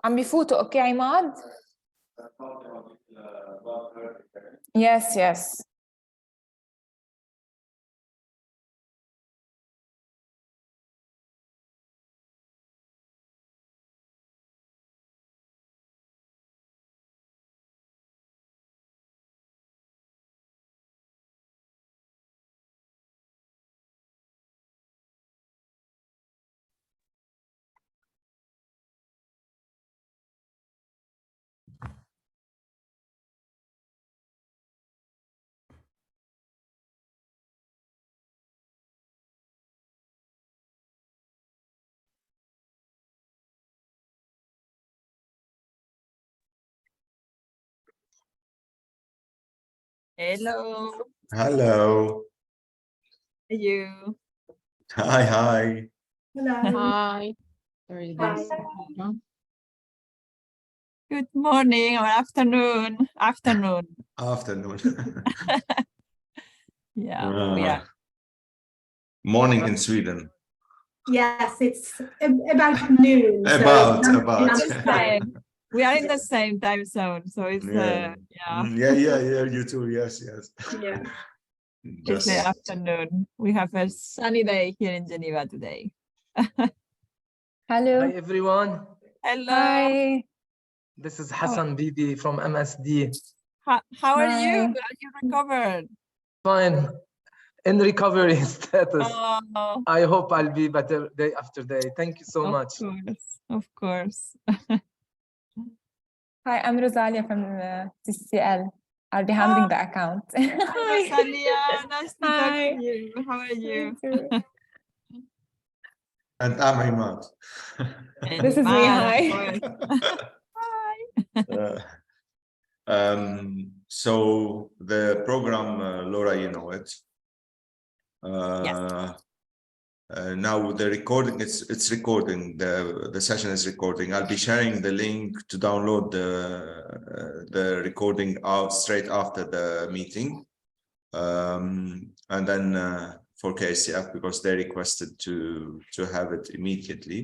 عم بيفوتوا. اوكي عماد. Yes. Hello. Hello. How are you? Hi. Hello. Hi. Sorry, this. Good morning or afternoon. Afternoon. Afternoon. Yeah, we are. Morning in Sweden. Yes, it's about noon. About. We are in the same time zone, so it's Yeah, you too. Yes. Yeah. It's the afternoon. We have a sunny day here in Geneva today. Hello. Hi everyone. Hello. Hi. This is Hassan Bibi from MSD. How are you? Hi. Are you recovered? Fine. In recovery status. Oh, I hope I'll be better day after day. Thank you so much. Of course. Hi, I'm Rosalia from CCCL. I'll be handling the account. Hi, Rosalia. Nice to talk Hi. to you. How are you? And I'm Imad. This is me. Hi. Hi. So the program, Laura, you know it. Yes. Now the recording, it's recording. The session is recording. I'll be sharing the link to download the recording out straight after the meeting, and then for KCF, because they requested to have it immediately.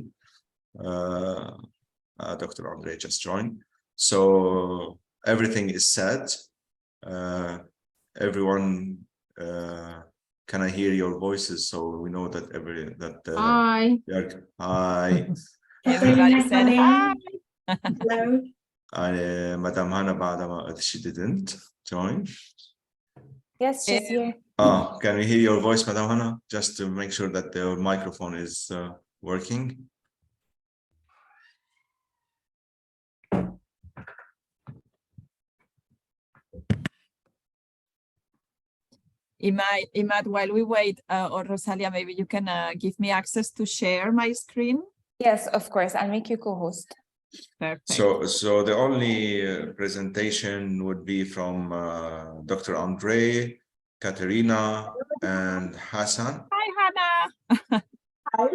Dr. Andre just joined, so everything is set. Everyone. Can I hear your voices so we know that Hi. Hi. Everybody said hi. Hello. Madam Hannah Badama, she didn't join. Yes, she's here. Can we hear your voice, Madam Hannah, just to make sure that the microphone is working? Imad, while we wait, or Rosalia, maybe you can give me access to share my screen. Yes, of course. I'll make you co-host. Perfect. So the only presentation would be from Dr. Andre, Katerina, and Hassan. Hi, Hannah. Hi.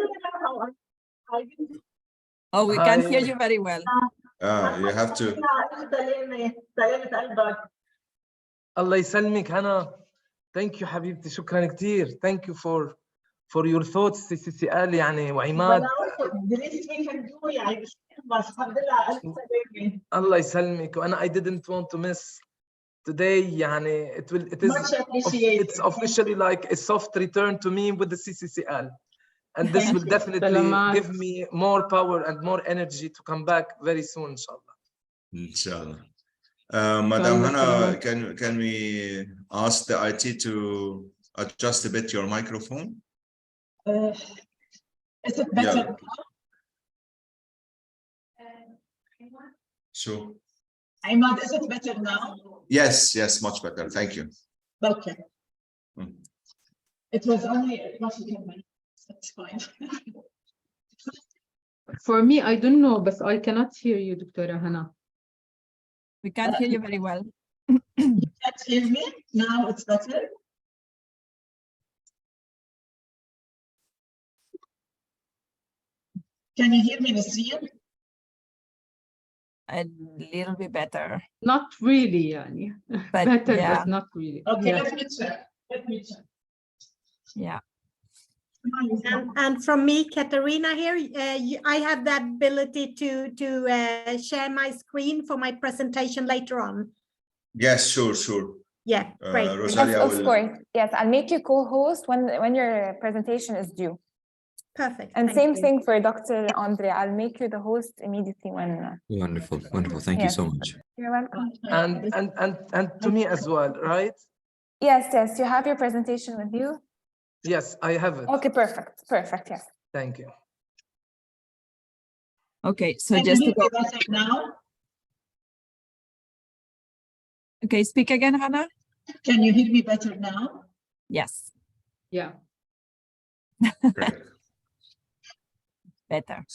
Oh, we can hear you very well. You have to. الله يسلمك هنا. Thank you حبيبتي. شكرا كثير. Thank you for your thoughts CCCL يعني وعماد. الله يسلمك. وأنا I didn't want to miss today يعني it's officially like a soft return to me with the CCCL, and this will definitely give me more power and more energy to come back very soon inshallah. Inshallah. Madam Hannah, can we ask the IT to adjust a bit your microphone? Is it better? Sure. Imad, is it better now? Yes, much better. Thank you. Okay. It was only that's fine. For me, I don't know, but I cannot hear you, Dr. Hannah. We can't hear you very well. You can't hear me? Now it's better? Can you hear me, Nasreen? A little bit better. Not really, yani. But Better, yeah. but not really. Okay, Yeah. let me check. Yeah. And from me, Katerina here, I have the ability to share my screen for my presentation later on. Yes, sure. Yeah, great. Rosalia Yes, of course. Yes, I'll make you co-host when your presentation is due. Perfect. And thank same you. thing for Dr. Andre. I'll make you the host immediately when. Wonderful. Thank you so much. You're welcome. And to me as well, right? Yes. You have your presentation with you. Yes, I have it. Okay, perfect. Yes. Thank you. Okay, so Can just you to hear go. me better now? Okay, speak again, Hannah. Can you hear me better now? Yes, Yeah. Great. better.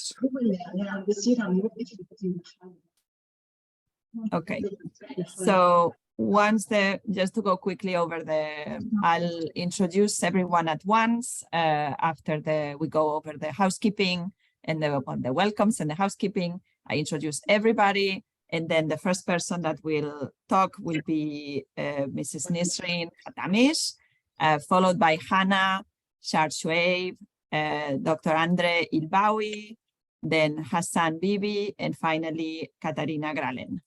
Okay, so just to go quickly over I'll introduce everyone at once after we go over the housekeeping and the welcomes and the housekeeping. I introduce everybody, and then the first person that will talk will be Mrs. Nisreen Khatamish, followed by Hannah Sharshweib, Dr. Andre Ilbawi, then Hassan Bibi, and finally Katarina Gralen.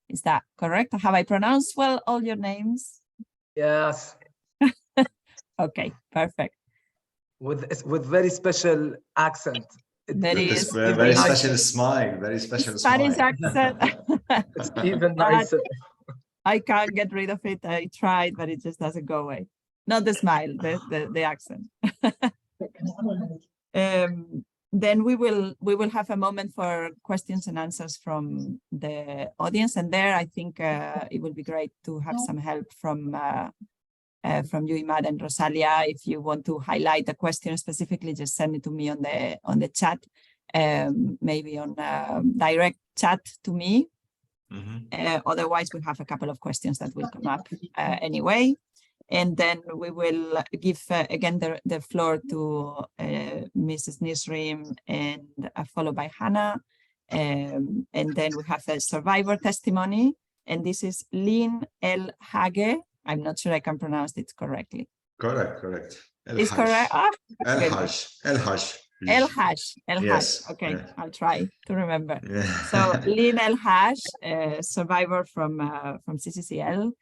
Is that correct? Have I pronounced well all your names? Yes. Okay, perfect. With very special accent. Very special smile. Very special Spanish smile. accent. It's even nicer. I can't get rid of it. I tried, but it just doesn't go away. Not the smile, the accent. Then we will have a moment for questions and answers from the audience, and there I think it will be great to have some help from you, Imad and Rosalia. If you want to highlight a question specifically, just send it to me on the chat, maybe on direct chat to me. Otherwise, we have a couple of questions that will come up anyway. And then we will give again the floor to Mrs. Nisreen and followed by Hannah. And then we have a survivor testimony. And this is Lynn El Hage. I'm not sure I can pronounce it correctly. Correct. It's correct. El Haj. Yes. Okay, Yeah. I'll try to remember. Yeah. So Lynn El Haj, survivor from CCCL.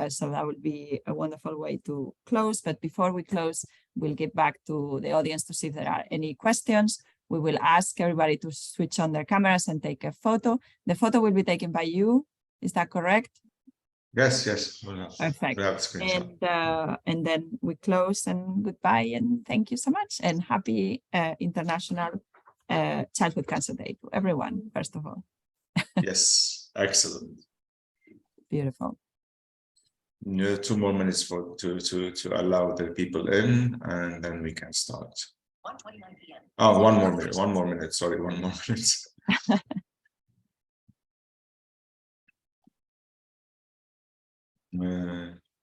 So that would be a wonderful way to close. But before we close, we'll get back to the audience to see if there are any questions. We will ask everybody to switch on their cameras and take a photo. The photo will be taken by you. Is that correct? Yes. Perfect. We'll have a screenshot. And then we close and goodbye and thank you so much and happy International Childhood Cancer Day to everyone, first of all. Yes, excellent. Beautiful. 2 more minutes to allow the people in, and then we can start. 1:29 p.m. Oh, one more minute. Sorry, 1 more minute.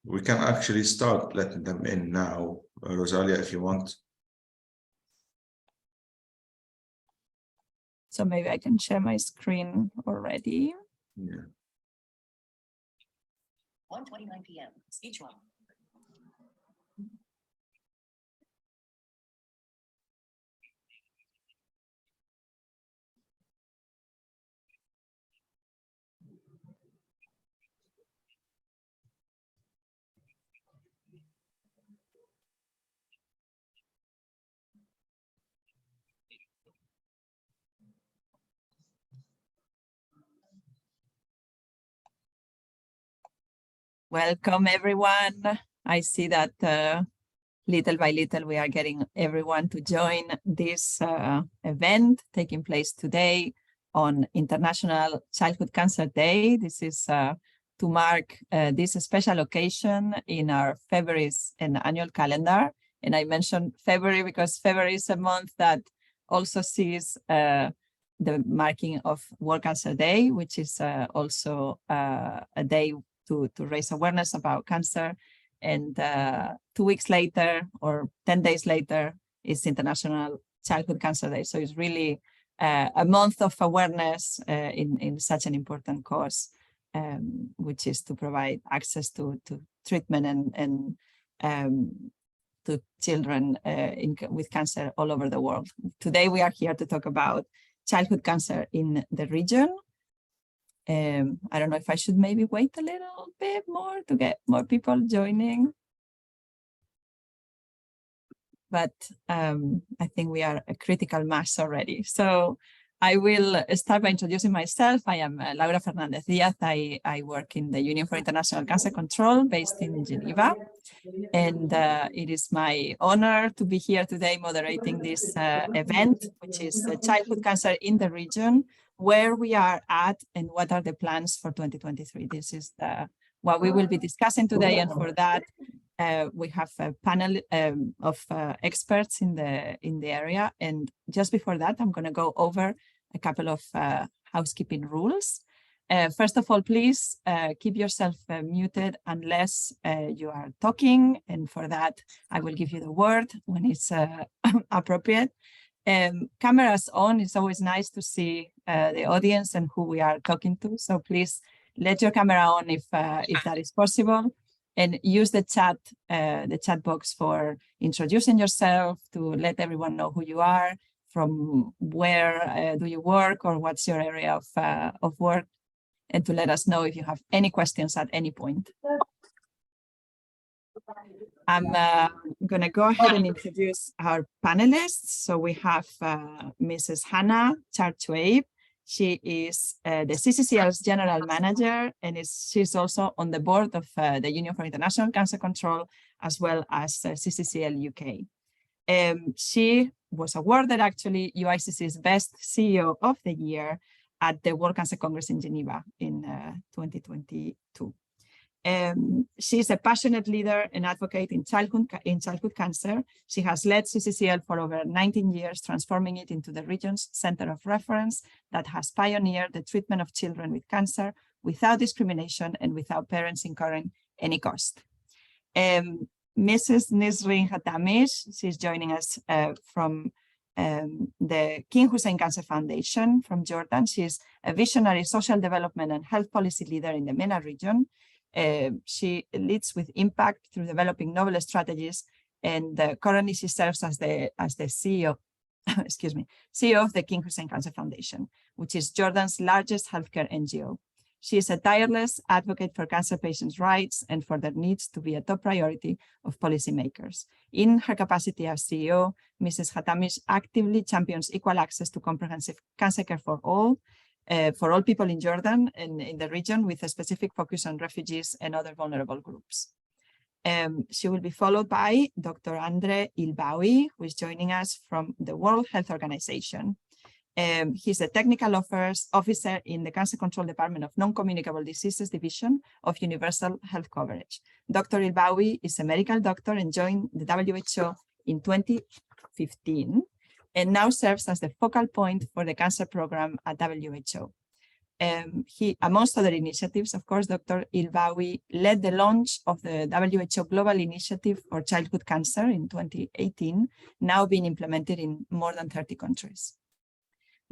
We can actually start letting them in now. Rosalia, if you want. So maybe I can share my screen already. Yeah. 1:29 p.m. Speech 1. Welcome, everyone. I see that little by little we are getting everyone to join this event taking place today on International Childhood Cancer Day. This is to mark this special occasion in our February's annual calendar. And I mentioned February because February is a month that also sees the marking of World Cancer Day, which is also a day to raise awareness about cancer. And 2 weeks later or 10 days later is International Childhood Cancer Day. So it's really a month of awareness in such an important cause, which is to provide access to treatment and to children with cancer all over the world. Today, we are here to talk about childhood cancer in the region. I don't know if I should maybe wait a little bit more to get more people joining. But I think we are a critical mass already. So I will start by introducing myself. I am Laura Fernandez Diaz. I work in the Union for International Cancer Control based in Geneva. And it is my honor to be here today moderating this event, which is childhood cancer in the region, where we are at and what are the plans for 2023. This is what we will be discussing today. And for that, we have a panel of experts in the area. And just before that, I'm going to go over a couple of housekeeping rules. First of all, please keep yourself muted unless you are talking. And for that, I will give you the word when it's appropriate. Cameras on. It's always nice to see the audience and who we are talking to. So please let your camera on if that is possible. And use the chat box for introducing yourself, to let everyone know who you are, from where do you work, or what's your area of work, and to let us know if you have any questions at any point. I'm going to go ahead and introduce our panelists. So we have Mrs. Hannah Charchuaib. She is the CCCL's general manager, and she's also on the board of the Union for International Cancer Control, as well as CCCL UK. She was awarded actually UICC's Best CEO of the Year at the World Cancer Congress in Geneva in 2022. She's a passionate leader and advocate in childhood cancer. She has led CCCL for over 19 years, transforming it into the region's center of reference that has pioneered the treatment of children with cancer without discrimination and without parents incurring any cost. Mrs. Nisreen Hatamish, she's joining us from the King Hussein Cancer Foundation from Jordan. She's a visionary social development and health policy leader in the MENA region. She leads with impact through developing novel strategies, and currently she serves as the CEO, CEO of the King Hussein Cancer Foundation, which is Jordan's largest healthcare NGO. She is a tireless advocate for cancer patients' rights and for their needs to be a top priority of policymakers. In her capacity as CEO, Mrs. Hatamish actively champions equal access to comprehensive cancer care for all people in Jordan and in the region, with a specific focus on refugees and other vulnerable groups. She will be followed by Dr. Andre Ilbawi, who is joining us from the World Health Organization. He's a technical officer in the Cancer Control Department of Non-Communicable Diseases Division of Universal Health Coverage. Dr. Ilbawi is a medical doctor and joined the WHO in 2015. And now serves as the focal point for the cancer program at WHO. He, amongst other initiatives, of course, Dr. Ilbawi led the launch of the WHO Global Initiative for Childhood Cancer in 2018, now being implemented in more than 30 countries.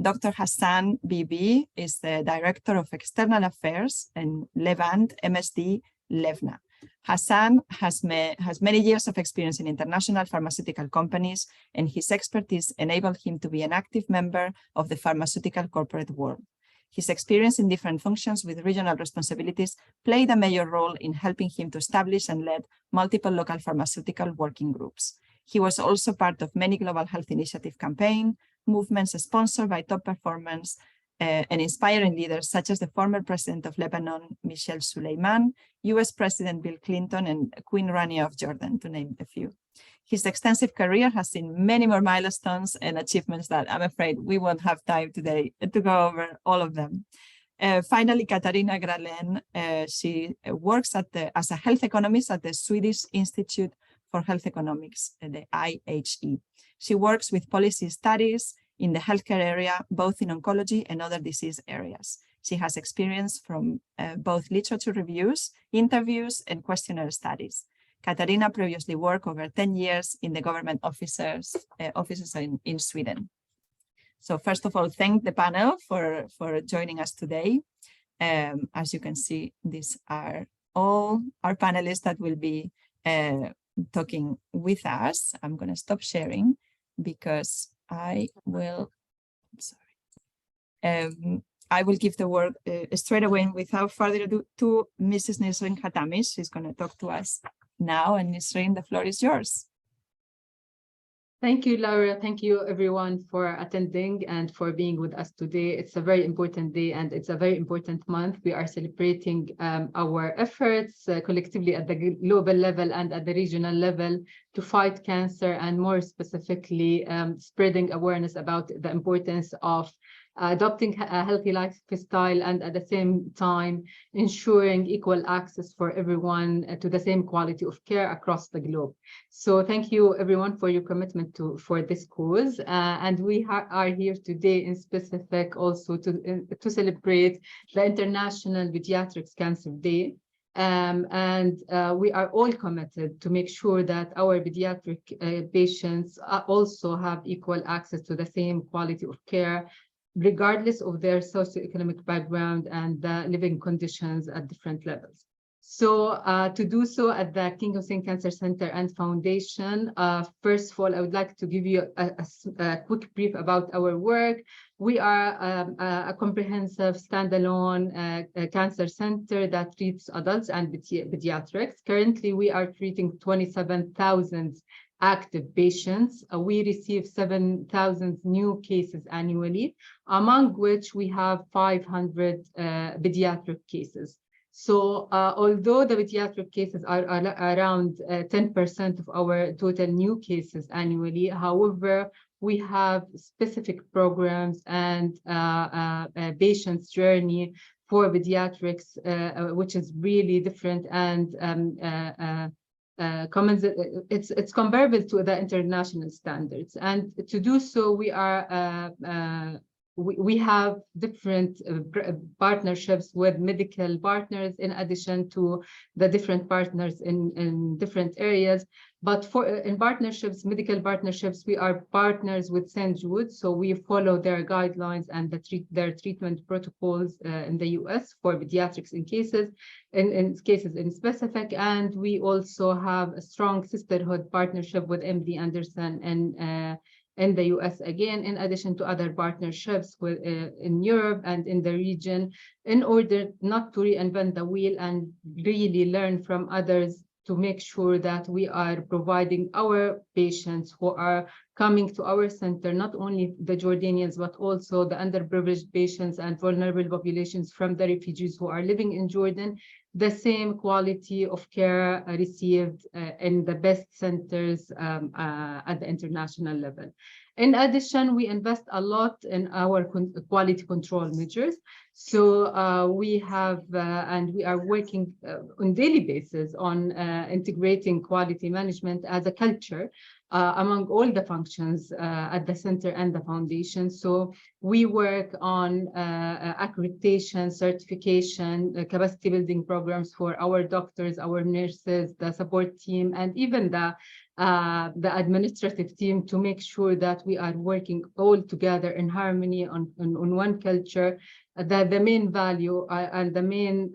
Dr. Hassan Bibi is the Director of External Affairs and Levant MSD Levna. Hassan has many years of experience in international pharmaceutical companies, and his expertise enabled him to be an active member of the pharmaceutical corporate world. His experience in different functions with regional responsibilities played a major role in helping him to establish and lead multiple local pharmaceutical working groups. He was also part of many global health initiative campaign movements sponsored by top performance and inspiring leaders such as the former president of Lebanon, Michel Suleiman, US President Bill Clinton, and Queen Rania of Jordan, to name a few. His extensive career has seen many more milestones and achievements that I'm afraid we won't have time today to go over all of them. Finally, Katarina Gralen, she works as a health economist at the Swedish Institute for Health Economics, the IHE. She works with policy studies in the healthcare area, both in oncology and other disease areas. She has experience from both literature reviews, interviews, and questionnaire studies. Katarina previously worked over 10 years in the government offices in Sweden. So first of all, thank the panel for joining us today. As you can see, these are all our panelists that will be talking with us. I'm going to stop sharing because I will, I will give the word straight away and without further ado to Mrs. Nisreen Khatamis. She's going to talk to us now, and Nisreen, the floor is yours. Thank you, Laura. Thank you, everyone, for attending and for being with us today. It's a very important day and it's a very important month. We are celebrating our efforts collectively at the global level and at the regional level to fight cancer, and more specifically, spreading awareness about the importance of adopting a healthy lifestyle and at the same time ensuring equal access for everyone to the same quality of care across the globe. So thank you everyone for your commitment for this cause, and we are here today in specific also to celebrate the International Pediatrics Cancer Day. We are all committed to make sure that our pediatric patients also have equal access to the same quality of care, regardless of their socioeconomic background and the living conditions at different levels. So to do so at the King Hussein Cancer Center and Foundation, first of all, I would like to give you a quick brief about our work. We are a comprehensive standalone cancer center that treats adults and pediatrics. Currently, we are treating 27,000 active patients. We receive 7,000 new cases annually, among which we have 500 pediatric cases. So although the pediatric cases are around 10% of our total new cases annually, however, we have specific programs and patient's journey for pediatrics, which is really different and it's comparable to the international standards. And to do so, we have different partnerships with medical partners in addition to the different partners in different areas. But in partnerships, medical partnerships, we are partners with St. Jude, so we follow their guidelines and their treatment protocols in the US for pediatrics in cases in specific. And we also have a strong sisterhood partnership with MD Anderson and in the US again, in addition to other partnerships in Europe and in the region, in order not to reinvent the wheel and really learn from others to make sure that we are providing our patients who are coming to our center, not only the Jordanians, but also the underprivileged patients and vulnerable populations from the refugees who are living in Jordan, the same quality of care received in the best centers at the international level. In addition, we invest a lot in our quality control measures. So we have and we are working on daily basis on integrating quality management as a culture among all the functions at the center and the foundation. So we work on accreditation, certification, capacity building programs for our doctors, our nurses, the support team, and even the administrative team to make sure that we are working all together in harmony on one culture. That the main value and the main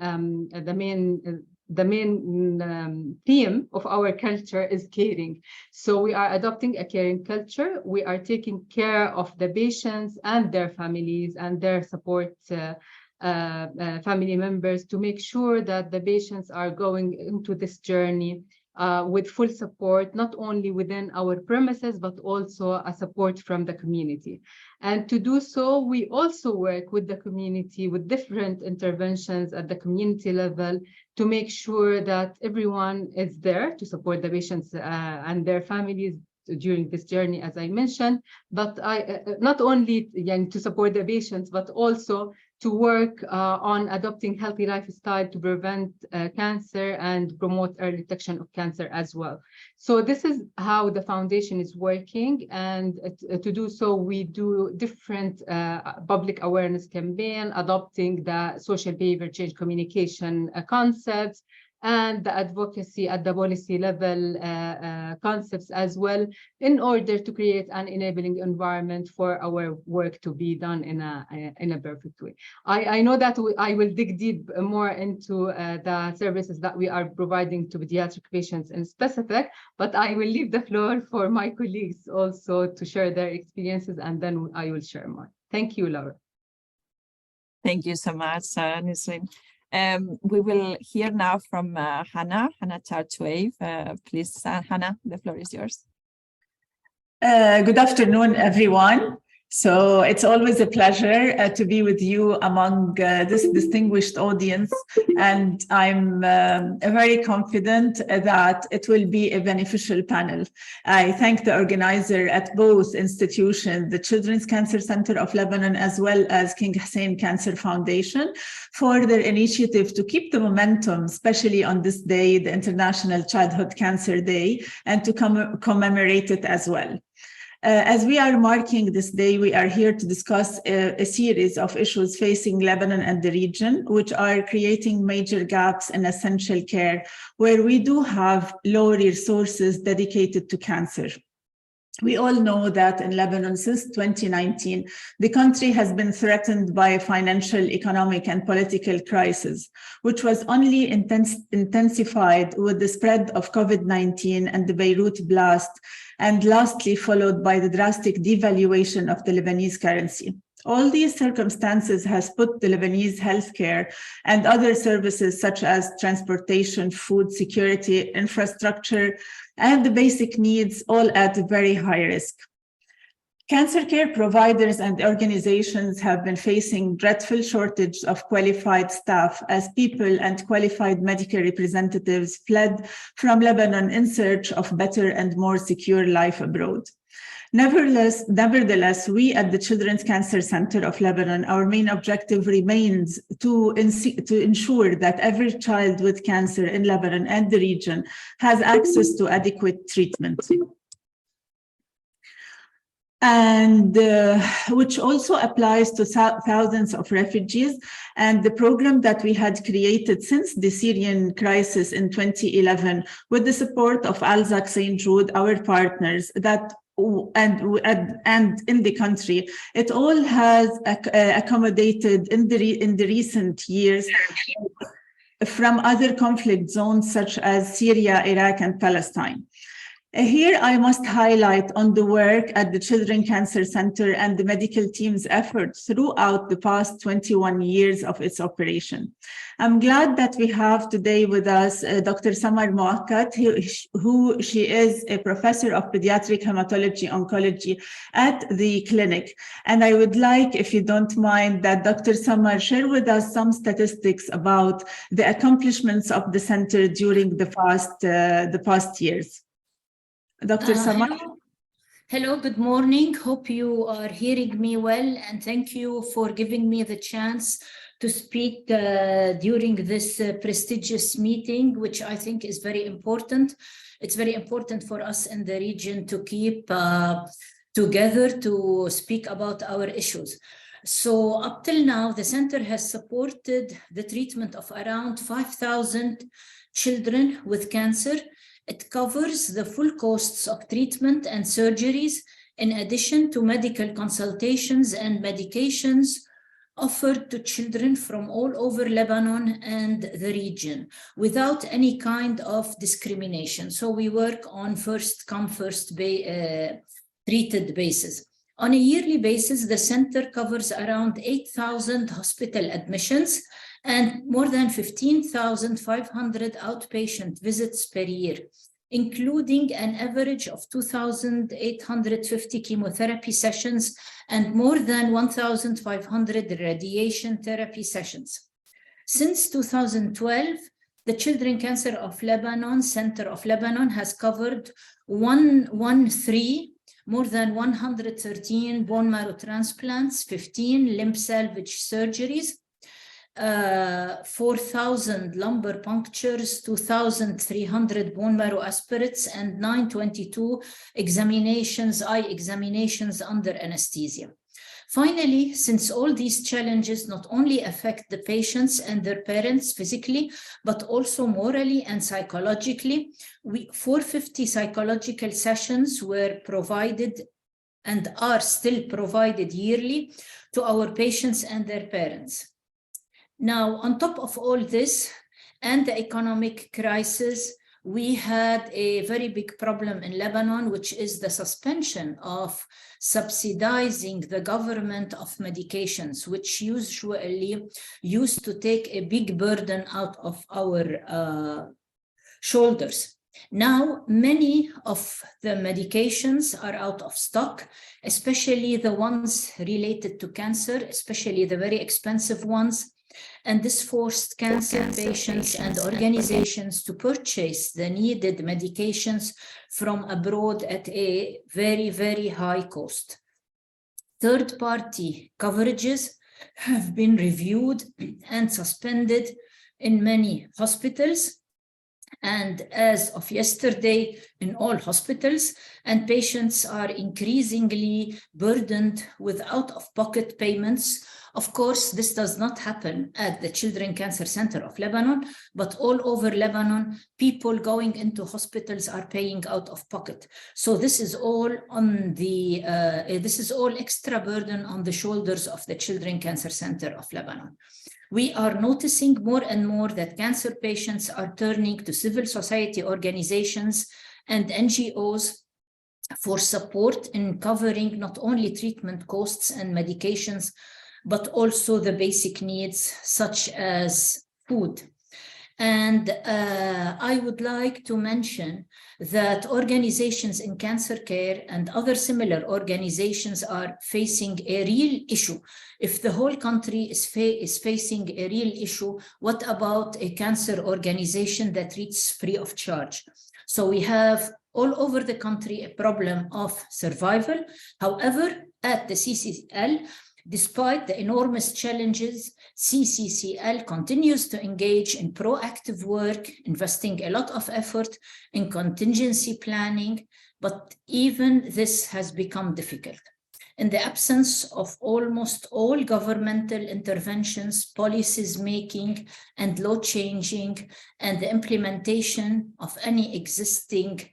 theme of our culture is caring. So we are adopting a caring culture. We are taking care of the patients and their families and their support family members to make sure that the patients are going into this journey with full support, not only within our premises, but also a support from the community. And to do so, we also work with the community with different interventions at the community level to make sure that everyone is there to support the patients and their families during this journey, as I mentioned, but not only to support the patients, but also to work on adopting healthy lifestyle to prevent cancer and promote early detection of cancer as well. So this is how the foundation is working, and to do so, we do different public awareness campaign, adopting the social behavior change communication concepts, and the advocacy at the policy level concepts as well, in order to create an enabling environment for our work to be done in a perfect way. I know that I will dig deep more into the services that we are providing to pediatric patients in specific, but I will leave the floor for my colleagues also to share their experiences, and then I will share more. Thank you, Laura. Thank you so much, Nisreen. We will hear now from Hannah Charchwave. Please, Hannah, the floor is yours. Good afternoon, everyone. So it's always a pleasure to be with you among this distinguished audience, and I'm very confident that it will be a beneficial panel. I thank the organizer at both institutions, the Children's Cancer Center of Lebanon as well as King Hussein Cancer Foundation, for their initiative to keep the momentum, especially on this day, the International Childhood Cancer Day, and to commemorate it as well. As we are marking this day, we are here to discuss a series of issues facing Lebanon and the region, which are creating major gaps in essential care, where we do have low resources dedicated to cancer. We all know that in Lebanon since 2019, the country has been threatened by a financial, economic, and political crisis, which was only intensified with the spread of COVID-19 and the Beirut blast, and lastly followed by the drastic devaluation of the Lebanese currency. All these circumstances has put the Lebanese healthcare and other services such as transportation, food security, infrastructure, and the basic needs all at a very high risk. Cancer care providers and organizations have been facing dreadful shortage of qualified staff as people and qualified medical representatives fled from Lebanon in search of better and more secure life abroad. Nevertheless, we at the Children's Cancer Center of Lebanon, our main objective remains to ensure that every child with cancer in Lebanon and the region has access to adequate treatment. And which also applies to thousands of refugees. And the program that we had created since the Syrian crisis in 2011, with the support of Al-Zaq St. Jude, our partners, and in the country, it all has accommodated in the recent years from other conflict zones such as Syria, Iraq, and Palestine. Here, I must highlight on the work at the Children's Cancer Center and the medical team's efforts throughout the past 21 years of its operation. I'm glad that we have today with us Dr. Samar Muakkad, who she is a professor of pediatric hematology oncology at the clinic. And I would like, if you don't mind, that Dr. Samar share with us some statistics about the accomplishments of the center during the past years. Dr. Samar. Hello, good morning. Hope you are hearing me well, and thank you for giving me the chance to speak during this prestigious meeting, which I think is very important. It's very important for us in the region to keep together to speak about our issues. So up till now, the center has supported the treatment of around 5,000 children with cancer. It covers the full costs of treatment and surgeries, in addition to medical consultations and medications offered to children from all over Lebanon and the region without any kind of discrimination. So we work on first come, first treated basis. On a yearly basis, the center covers around 8,000 hospital admissions and more than 15,500 outpatient visits per year, including an average of 2,850 chemotherapy sessions and more than 1,500 radiation therapy sessions. Since 2012, the Children's Cancer of Lebanon Center of Lebanon has covered more than 113 bone marrow transplants, 15 limb salvage surgeries, 4,000 lumbar punctures, 2,300 bone marrow aspirates, and 922 eye examinations under anesthesia. Finally, since all these challenges not only affect the patients and their parents physically, but also morally and psychologically, 450 psychological sessions were provided and are still provided yearly to our patients and their parents. Now, on top of all this and the economic crisis, we had a very big problem in Lebanon, which is the suspension of subsidizing the government of medications, which usually used to take a big burden out of our shoulders. Now, many of the medications are out of stock, especially the ones related to cancer, especially the very expensive ones. And this forced cancer patients and organizations to purchase the needed medications from abroad at a very, very high cost. Third-party coverages have been reviewed and suspended in many hospitals, and as of yesterday in all hospitals, and patients are increasingly burdened with out-of-pocket payments. Of course, this does not happen at the Children's Cancer Center of Lebanon, but all over Lebanon, people going into hospitals are paying out of pocket. So this is all on the this is all extra burden on the shoulders of the Children's Cancer Center of Lebanon. We are noticing more and more that cancer patients are turning to civil society organizations and NGOs for support in covering not only treatment costs and medications, but also the basic needs such as food. And I would like to mention that organizations in cancer care and other similar organizations are facing a real issue. If the whole country is facing a real issue, what about a cancer organization that treats free of charge? So we have all over the country a problem of survival. However, at the CCCL, despite the enormous challenges, CCCL continues to engage in proactive work, investing a lot of effort in contingency planning, but even this has become difficult. In the absence of almost all governmental interventions, policies making, and law changing, and the implementation of any existing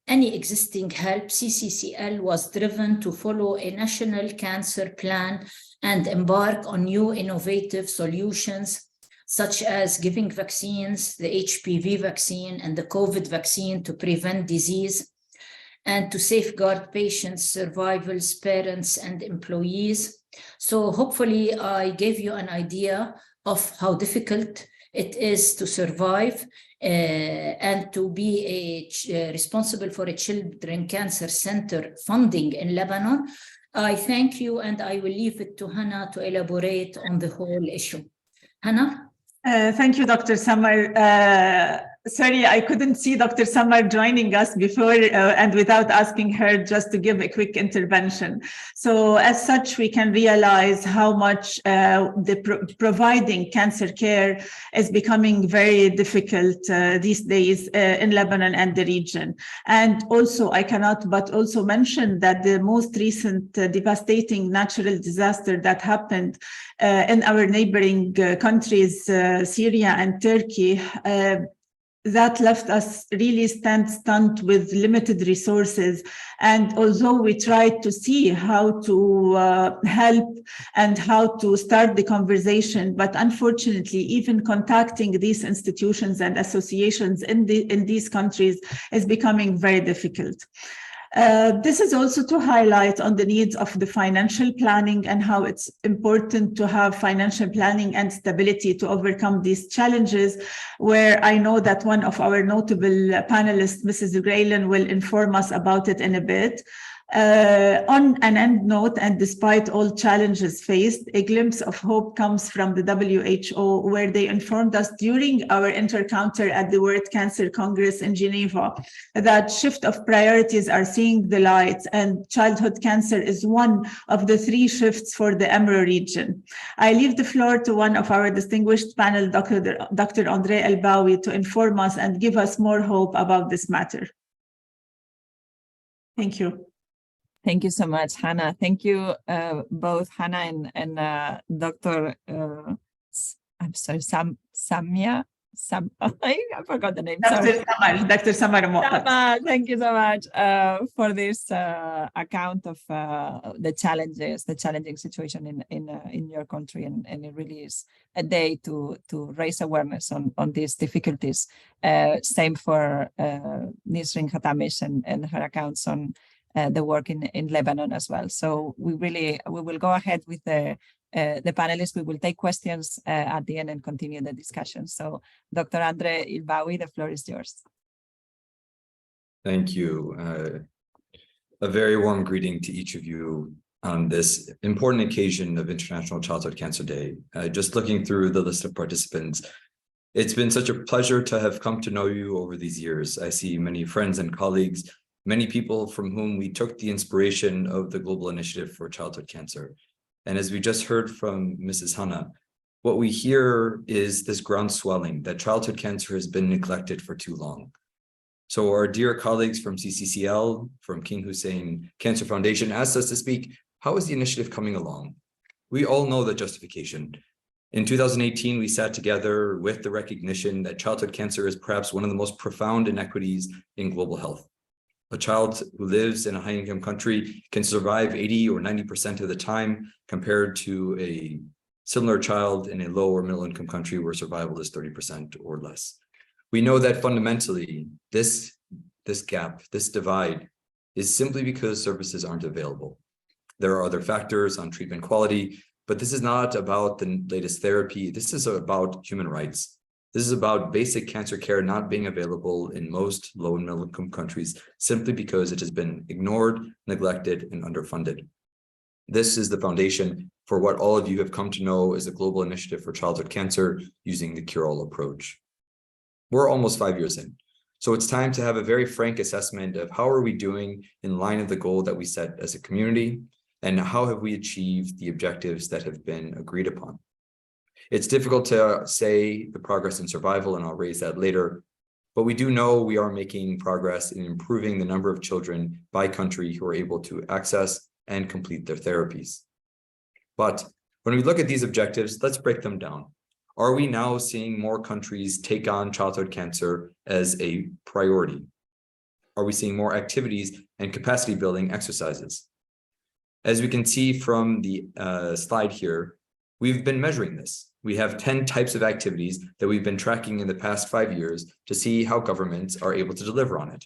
help, CCCL was driven to follow a national cancer plan and embark on new innovative solutions, such as giving vaccines, the HPV vaccine and the COVID vaccine to prevent disease and to safeguard patients' survivals, parents, and employees. So hopefully I gave you an idea of how difficult it is to survive and to be responsible for a Children's Cancer Center funding in Lebanon. I thank you, and I will leave it to Hannah to elaborate on the whole issue. Hannah? Thank you, Dr. Samar. Sorry, I couldn't see Dr. Samar joining us before and without asking her just to give a quick intervention. So as such, we can realize how much providing cancer care is becoming very difficult these days in Lebanon and the region. And also, I cannot but also mention that the most recent devastating natural disaster that happened in our neighboring countries, Syria and Turkey, that left us really stunned with limited resources. And although we tried to see how to help and how to start the conversation, but unfortunately, even contacting these institutions and associations in these countries is becoming very difficult. This is also to highlight on the needs of the financial planning and how it's important to have financial planning and stability to overcome these challenges, where I know that one of our notable panelists, Mrs. Graylan, will inform us about it in a bit. On an end note, and despite all challenges faced, a glimpse of hope comes from the WHO, where they informed us during our encounter at the World Cancer Congress in Geneva that shift of priorities are seeing the light, and childhood cancer is one of the 3 shifts for the EMRO region. I leave the floor to one of our distinguished panel, Dr. Andre Elbawi, to inform us and give us more hope about this matter. Thank you. Thank you so much, Hannah. Thank you both Hannah and Dr. I'm sorry, Samia. I forgot the name. Dr. Samar. Thank you so much for this account of the challenging situation in your country, and it really is a day to raise awareness on these difficulties. Same for Nisrin Khatamish and her accounts on the work in Lebanon as well. So we will go ahead with the panelists. We will take questions at the end and continue the discussion. So Dr. Andre Ilbawi, the floor is yours. Thank you. A very warm greeting to each of you on this important occasion of International Childhood Cancer Day. Just looking through the list of participants, it's been such a pleasure to have come to know you over these years. I see many friends and colleagues, many people from whom we took the inspiration of the Global Initiative for Childhood Cancer. And as we just heard from Mrs. Hannah, what we hear is this ground swelling that childhood cancer has been neglected for too long. So our dear colleagues from CCCL, from King Hussein Cancer Foundation asked us to speak, how is the initiative coming along? We all know the justification. In 2018, we sat together with the recognition that childhood cancer is perhaps one of the most profound inequities in global health. A child who lives in a high-income country can survive 80 or 90% of the time compared to a similar child in a low or middle-income country where survival is 30% or less. We know that fundamentally, this gap, this divide, is simply because services aren't available. There are other factors on treatment quality, but this is not about the latest therapy. This is about human rights. This is about basic cancer care not being available in most low and middle income countries simply because it has been ignored, neglected, and underfunded. This is the foundation for what all of you have come to know as the Global Initiative for Childhood Cancer using the Cure-All approach. We're almost 5 years in, so it's time to have a very frank assessment of how are we doing in line of the goal that we set as a community, and how have we achieved the objectives that have been agreed upon. It's difficult to say the progress in survival, and I'll raise that later, but we do know we are making progress in improving the number of children by country who are able to access and complete their therapies. But when we look at these objectives, let's break them down. Are we now seeing more countries take on childhood cancer as a priority? Are we seeing more activities and capacity building exercises? As we can see from the slide here, we've been measuring this. We have 10 types of activities that we've been tracking in the past 5 years to see how governments are able to deliver on it.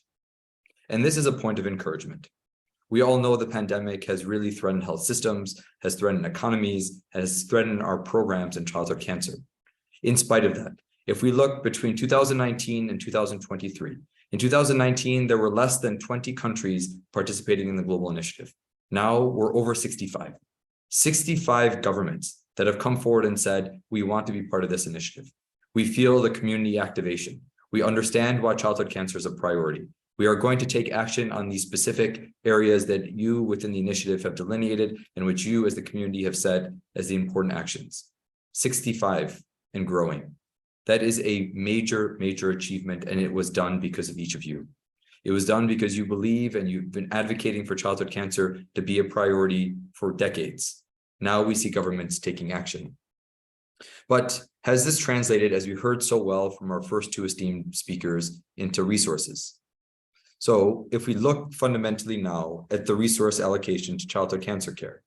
And this is a point of encouragement. We all know the pandemic has really threatened health systems, has threatened economies, has threatened our programs in childhood cancer. In spite of that, if we look between 2019 and 2023, in 2019, there were less than 20 countries participating in the global initiative. Now we're over 65. 65 governments that have come forward and said, we want to be part of this initiative. We feel the community activation. We understand why childhood cancer is a priority. We are going to take action on these specific areas that you within the initiative have delineated and which you as the community have said as the important actions. 65 and growing. That is a major, major achievement, and it was done because of each of you. It was done because you believe and you've been advocating for childhood cancer to be a priority for decades. Now we see governments taking action. But has this translated, as we heard so well from our first two esteemed speakers, into resources? So if we look fundamentally now at the resource allocation to childhood cancer care,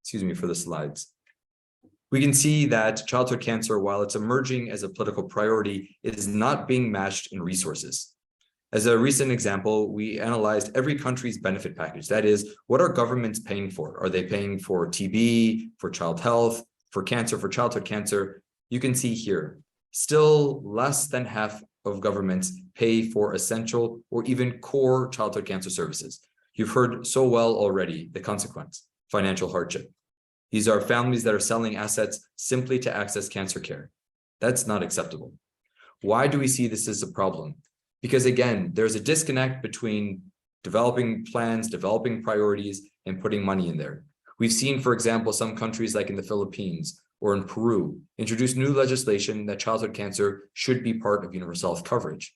excuse me for the slides, we can see that childhood cancer, while it's emerging as a political priority, is not being matched in resources. As a recent example, we analyzed every country's benefit package. That is, what are governments paying for? Are they paying for TB, for child health, for cancer, for childhood cancer? You can see here, still less than half of governments pay for essential or even core childhood cancer services. You've heard so well already the consequence, financial hardship. These are families that are selling assets simply to access cancer care. That's not acceptable. Why do we see this as a problem? Because again, there's a disconnect between developing plans, developing priorities, and putting money in there. We've seen, for example, some countries like in the Philippines or in Peru introduce new legislation that childhood cancer should be part of universal health coverage.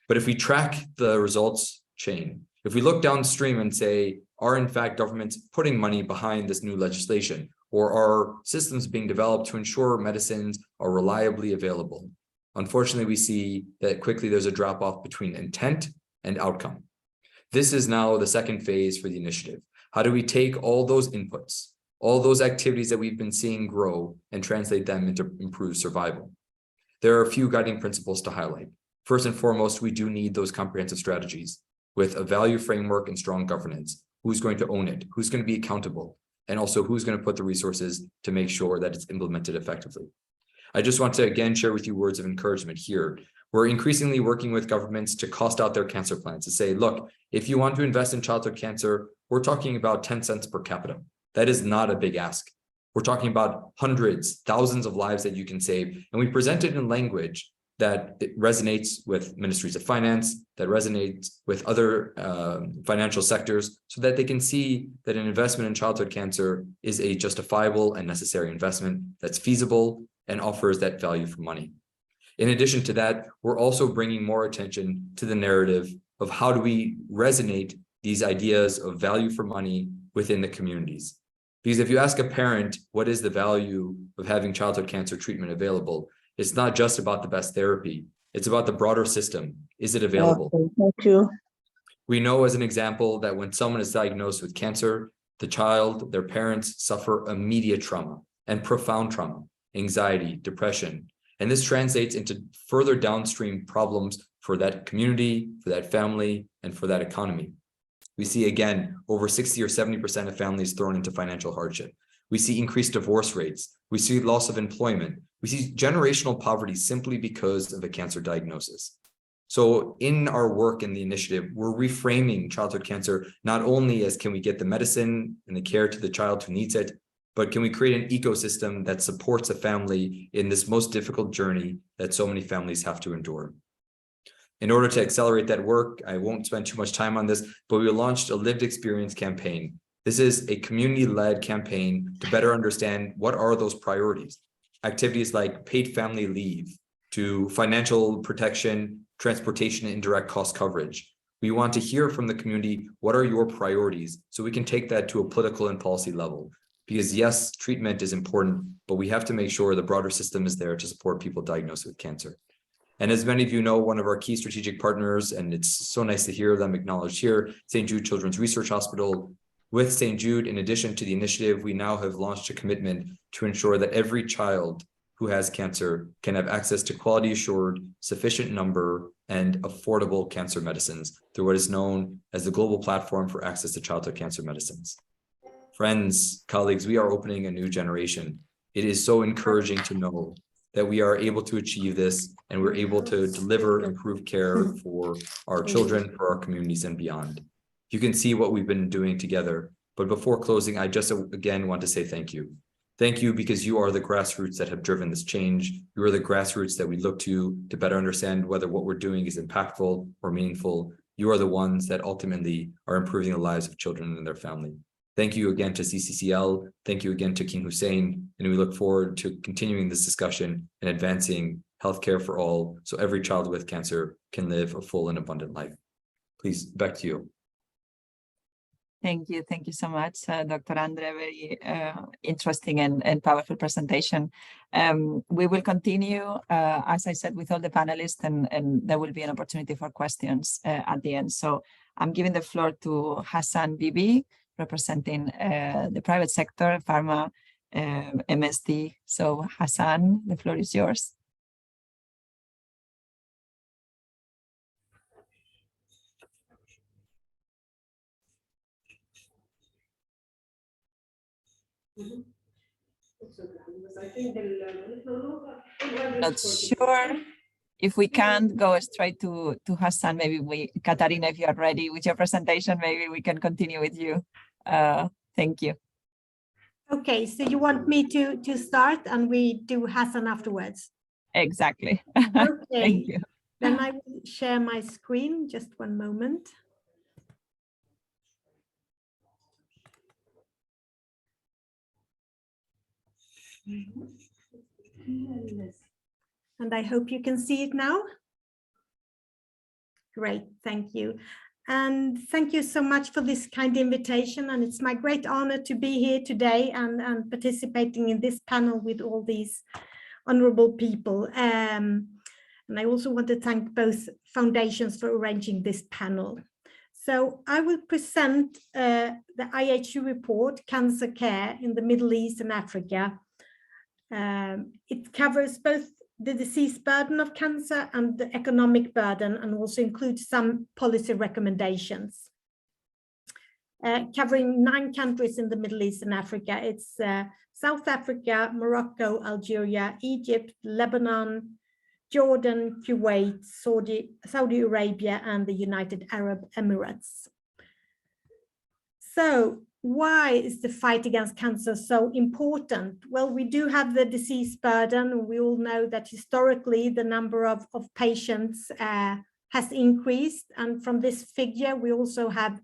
But if we track the results chain, if we look downstream and say, Are in fact governments putting money behind this new legislation, or are systems being developed to ensure medicines are reliably available? Unfortunately, we see that quickly there's a drop-off between intent and outcome. This is now the second phase for the initiative. How do we take all those inputs, all those activities that we've been seeing grow, and translate them into improved survival? There are a few guiding principles to highlight. First and foremost, we do need those comprehensive strategies with a value framework and strong governance. Who's going to own it? Who's going to be accountable? And also who's going to put the resources to make sure that it's implemented effectively? I just want to again share with you words of encouragement here. We're increasingly working with governments to cost out their cancer plans, to say, look, if you want to invest in childhood cancer, we're talking about 10 cents per capita. That is not a big ask. We're talking about hundreds, thousands of lives that you can save. And we present it in language that it resonates with ministries of finance, that resonates with other financial sectors, so that they can see that an investment in childhood cancer is a justifiable and necessary investment that's feasible and offers that value for money. In addition to that, we're also bringing more attention to the narrative of how do we resonate these ideas of value for money within the communities. Because if you ask a parent, what is the value of having childhood cancer treatment available? It's not just about the best therapy. It's about the broader system. Is it available? Okay, thank you. We know as an example that when someone is diagnosed with cancer, the child, their parents suffer immediate trauma and profound trauma, anxiety, depression. And this translates into further downstream problems for that community, for that family, and for that economy. We see, again, over 60 or 70% of families thrown into financial hardship. We see increased divorce rates. We see loss of employment. We see generational poverty simply because of a cancer diagnosis. So in our work in the initiative, we're reframing childhood cancer not only as can we get the medicine and the care to the child who needs it, but can we create an ecosystem that supports a family in this most difficult journey that so many families have to endure. In order to accelerate that work, I won't spend too much time on this, but we launched a lived experience campaign. This is a community-led campaign to better understand what are those priorities. Activities like paid family leave, to financial protection, transportation, and indirect cost coverage. We want to hear from the community, what are your priorities? So we can take that to a political and policy level. Because yes, treatment is important, but we have to make sure the broader system is there to support people diagnosed with cancer. And as many of you know, one of our key strategic partners, and it's so nice to hear them acknowledged here, St. Jude Children's Research Hospital. With St. Jude, in addition to the initiative, we now have launched a commitment to ensure that every child who has cancer can have access to quality assured, sufficient number, and affordable cancer medicines through what is known as the Global Platform for Access to Childhood Cancer Medicines. Friends, colleagues, we are opening a new generation. It is so encouraging to know that we are able to achieve this and we're able to deliver improved care for our children, for our communities, and beyond. You can see what we've been doing together. But before closing, I just again want to say thank you. Thank you because you are the grassroots that have driven this change. You are the grassroots that we look to better understand whether what we're doing is impactful or meaningful. You are the ones that ultimately are improving the lives of children and their family. Thank you again to CCCL. Thank you again to King Hussein. And we look forward to continuing this discussion and advancing healthcare for all so every child with cancer can live a full and abundant life. Please, back to you. Thank you. Thank you so much, Dr. Andre. Very interesting and powerful presentation. We will continue, as I said, with all the panelists, and there will be an opportunity for questions at the end. So I'm giving the floor to Hassan Bibi, representing the private sector, pharma, MSD. So Hassan, the floor is yours. Not sure if we can go straight to Hassan. Maybe Katarina, if you are ready with your presentation, maybe we can continue with you. Thank you. Okay, so you want me to start and we do Hassan afterwards? Exactly. Okay. Thank you. Then I will share my screen. Just one moment. And I hope you can see it now. Great, thank you. And thank you so much for this kind invitation. And it's my great honor to be here today and participating in this panel with all these honorable people. And I also want to thank both foundations for arranging this panel. So I will present the IHU report, Cancer Care in the Middle East and Africa. It covers both the disease burden of cancer and the economic burden, and also includes some policy recommendations. Covering 9 countries in the Middle East and Africa. It's South Africa, Morocco, Algeria, Egypt, Lebanon, Jordan, Kuwait, Saudi Arabia, and the United Arab Emirates. So why is the fight against cancer so important? Well, we do have the disease burden. We all know that historically the number of patients has increased. And from this figure, we also have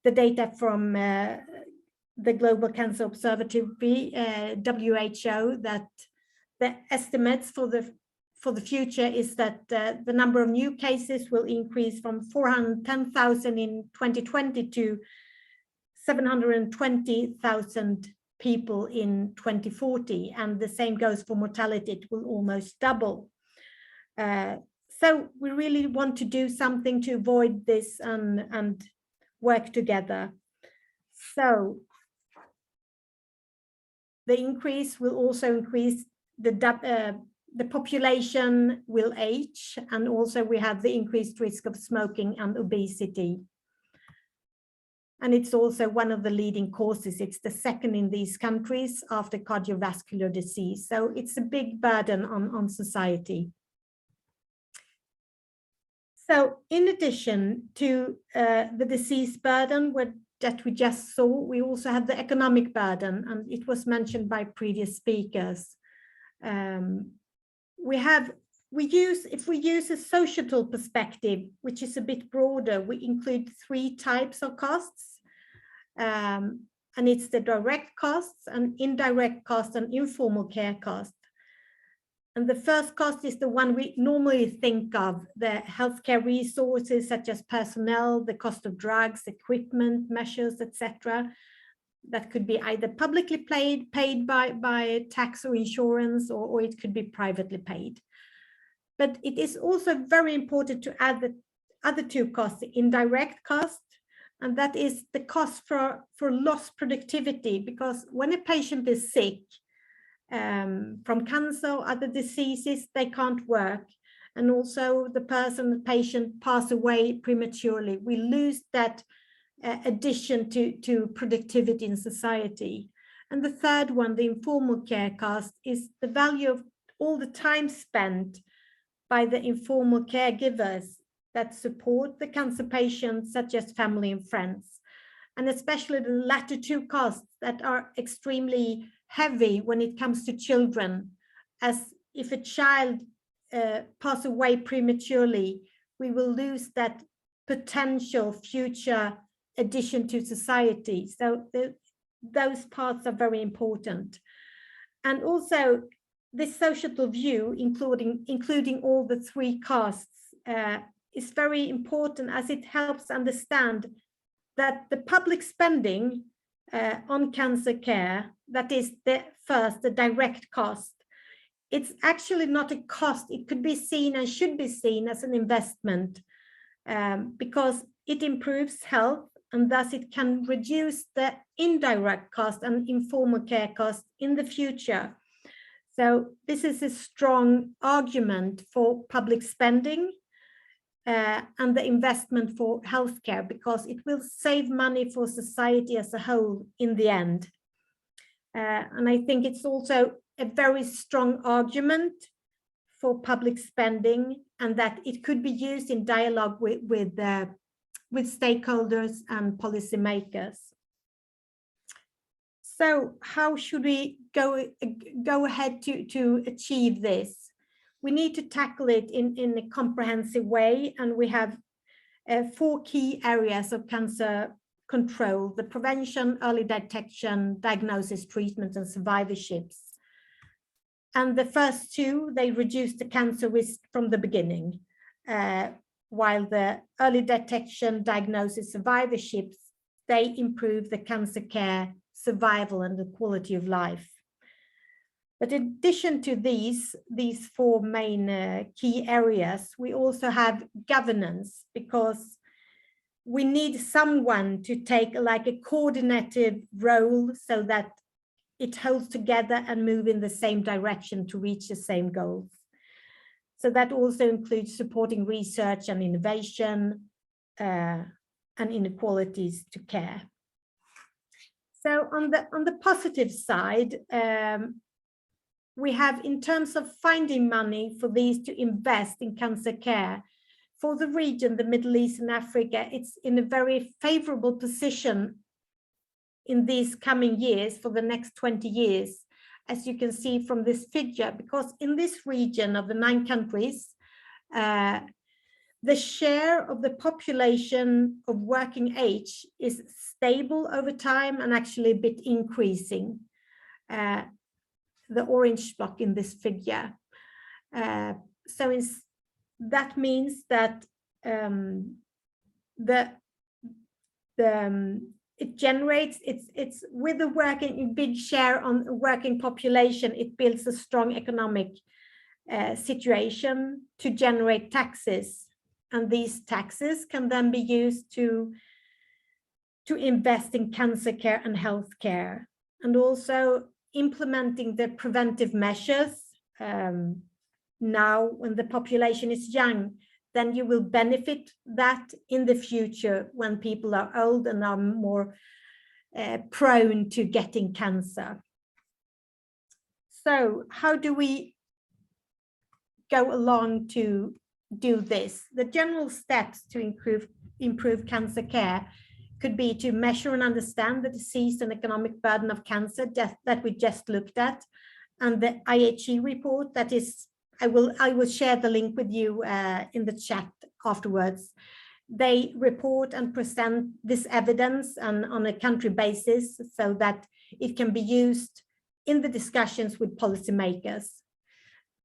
the data from the Global Cancer Observatory, WHO, that the estimates for the future is that the number of new cases will increase from 410,000 in 2020 to 720,000 people in 2040, and the same goes for mortality. It will almost double. So we really want to do something to avoid this and work together. So the increase will also increase the population will age, and also we have the increased risk of smoking and obesity. And it's also one of the leading causes. It's the second in these countries after cardiovascular disease. So it's a big burden on society. So in addition to the disease burden that we just saw, we also have the economic burden, and it was mentioned by previous speakers. If we use a societal perspective, which is a bit broader, we include 3 types of costs. And it's the direct costs and indirect costs and informal care costs. And the first cost is the one we normally think of, the healthcare resources such as personnel, the cost of drugs, equipment, measures, etc. That could be either publicly paid by tax or insurance, or it could be privately paid. But it is also very important to add the other 2 costs, the indirect cost, and that is the cost for lost productivity, because when a patient is sick from cancer or other diseases, they can't work. And also the patient pass away prematurely. We lose that addition to productivity in society. And the third one, the informal care cost, is the value of all the time spent by the informal caregivers that support the cancer patients, such as family and friends. And especially the latter 2 costs that are extremely heavy when it comes to children, as if a child passes away prematurely, we will lose that potential future addition to society. So those parts are very important. And also this societal view, including all the 3 costs, is very important, as it helps understand that the public spending on cancer care, that is the direct cost, it's actually not a cost. It could be seen and should be seen as an investment, because it improves health, and thus it can reduce the indirect cost and informal care costs in the future. So this is a strong argument for public spending and the investment for healthcare, because it will save money for society as a whole in the end. And I think it's also a very strong argument for public spending, and that it could be used in dialogue with stakeholders and policymakers. So how should we go ahead to achieve this? We need to tackle it in a comprehensive way, and we have 4 key areas of cancer control: the prevention, early detection, diagnosis, treatment, and survivorships. And the first 2, they reduce the cancer risk from the beginning. while the early detection, diagnosis, survivorships, they improve the cancer care, survival, and the quality of life. But in addition to these four main key areas, we also have governance, because we need someone to take like a coordinated role so that it holds together and move in the same direction to reach the same goals. So that also includes supporting research and innovation and inequalities to care. So on the positive side, we have, in terms of finding money for these to invest in cancer care, for the region, the Middle East and Africa, it's in a very favorable position in these coming years for the next 20 years, as you can see from this figure, because in this region of the 9 countries, the share of the population of working age is stable over time and actually a bit increasing. The orange block in this figure. So that means that it generates, it's with the working big share on working population, it builds a strong economic situation to generate taxes, and these taxes can then be used to invest in cancer care and health care, and also implementing the preventive measures. Now when the population is young, then you will benefit that in the future when people are old and are more prone to getting cancer. So how do we go along to do this? The general steps to improve cancer care could be to measure and understand the disease and economic burden of cancer that we just looked at, and the IHE report, that is, I will share the link with you in the chat afterwards. They report and present this evidence on a country basis so that it can be used in the discussions with policymakers,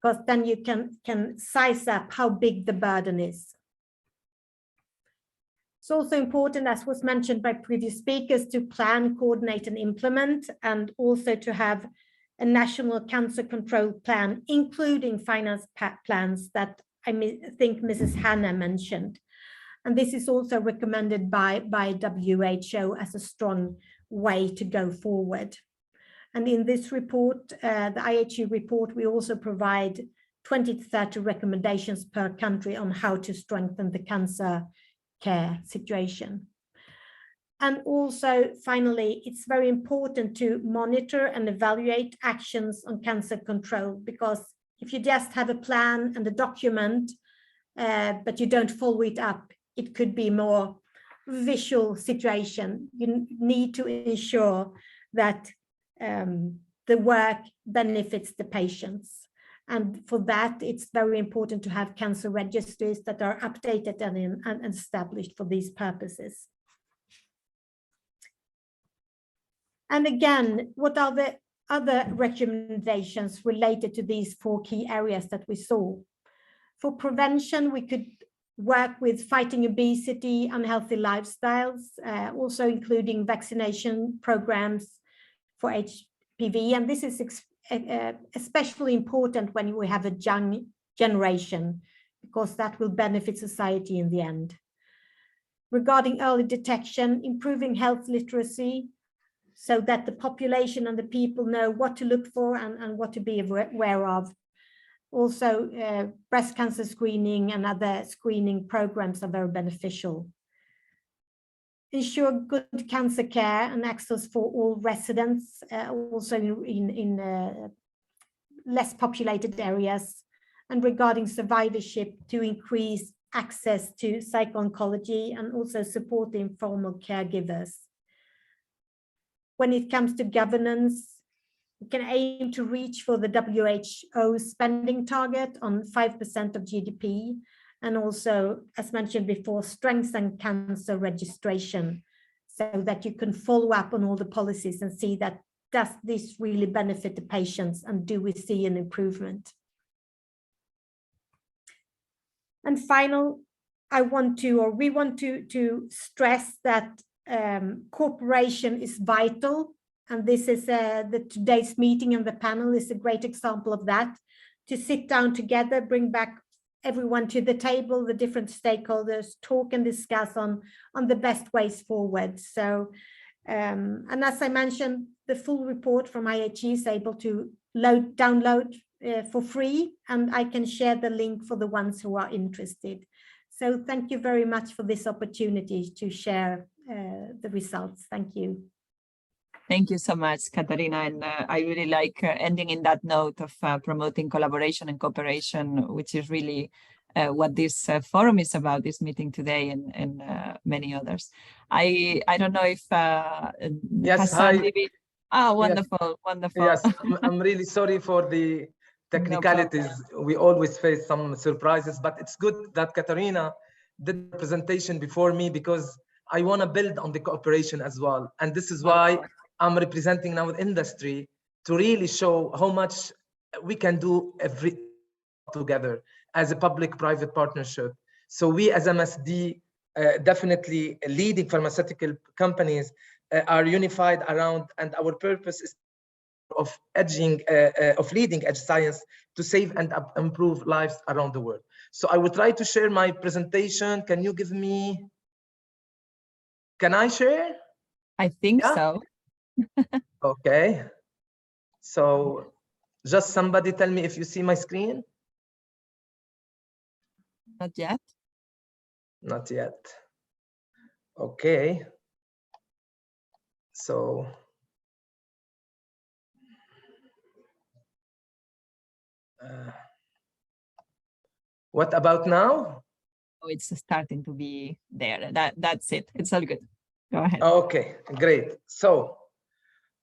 because then you can size up how big the burden is. It's also important, as was mentioned by previous speakers, to plan, coordinate, and implement, and also to have a national cancer control plan, including finance plans that I think Mrs. Hannah mentioned. And this is also recommended by WHO as a strong way to go forward. And in this report, the IHE report, we also provide 20 to 30 recommendations per country on how to strengthen the cancer care situation. And also, finally, it's very important to monitor and evaluate actions on cancer control, because if you just have a plan and a document, but you don't follow it up, it could be more visual situation. You need to ensure that the work benefits the patients. And for that, it's very important to have cancer registries that are updated and established for these purposes. And again, what are the other recommendations related to these 4 key areas that we saw? For prevention, we could work with fighting obesity, unhealthy lifestyles, also including vaccination programs for HPV. And this is especially important when we have a young generation, because that will benefit society in the end. Regarding early detection, improving health literacy, so that the population and the people know what to look for and what to be aware of. Also, breast cancer screening and other screening programs are very beneficial. Ensure good cancer care and access for all residents, also in less populated areas. And regarding survivorship, to increase access to psycho-oncology and also support the informal caregivers. When it comes to governance, we can aim to reach for the WHO spending target on 5% of GDP, and also, as mentioned before, strengthen cancer registration so that you can follow up on all the policies and see that does this really benefit the patients and do we see an improvement? And we want to stress that cooperation is vital. And this is today's meeting and the panel is a great example of that. To sit down together, bring back everyone to the table, the different stakeholders, talk and discuss on the best ways forward. So, and as I mentioned, the full report from IHE is able to download for free, and I can share the link for the ones who are interested. So thank you very much for this opportunity to share the results. Thank you. Thank you so much, Katarina. And I really like ending in that note of promoting collaboration and cooperation, which is really what this forum is about, this meeting today and many others. I don't know if yes, Hassan, hi. maybe. Oh, wonderful, yes. wonderful. Yes, I'm really sorry for the technicalities. No, we always face some surprises, but it's good that Katarina did the presentation before me because I want to build on the cooperation as well. And this is why I'm representing now the industry to really show how much we can do together as a public-private partnership. So we as MSD, definitely leading pharmaceutical companies are unified around, and our purpose is of leading edge science to save and improve lives around the world. So I will try to share my presentation. Can you give me, can I share? I think so. Okay. So just somebody tell me if you see my screen. Not yet. Not yet. Okay. So what about now? Oh, it's starting to be there. That's it. It's all good. Go ahead. Okay, great. So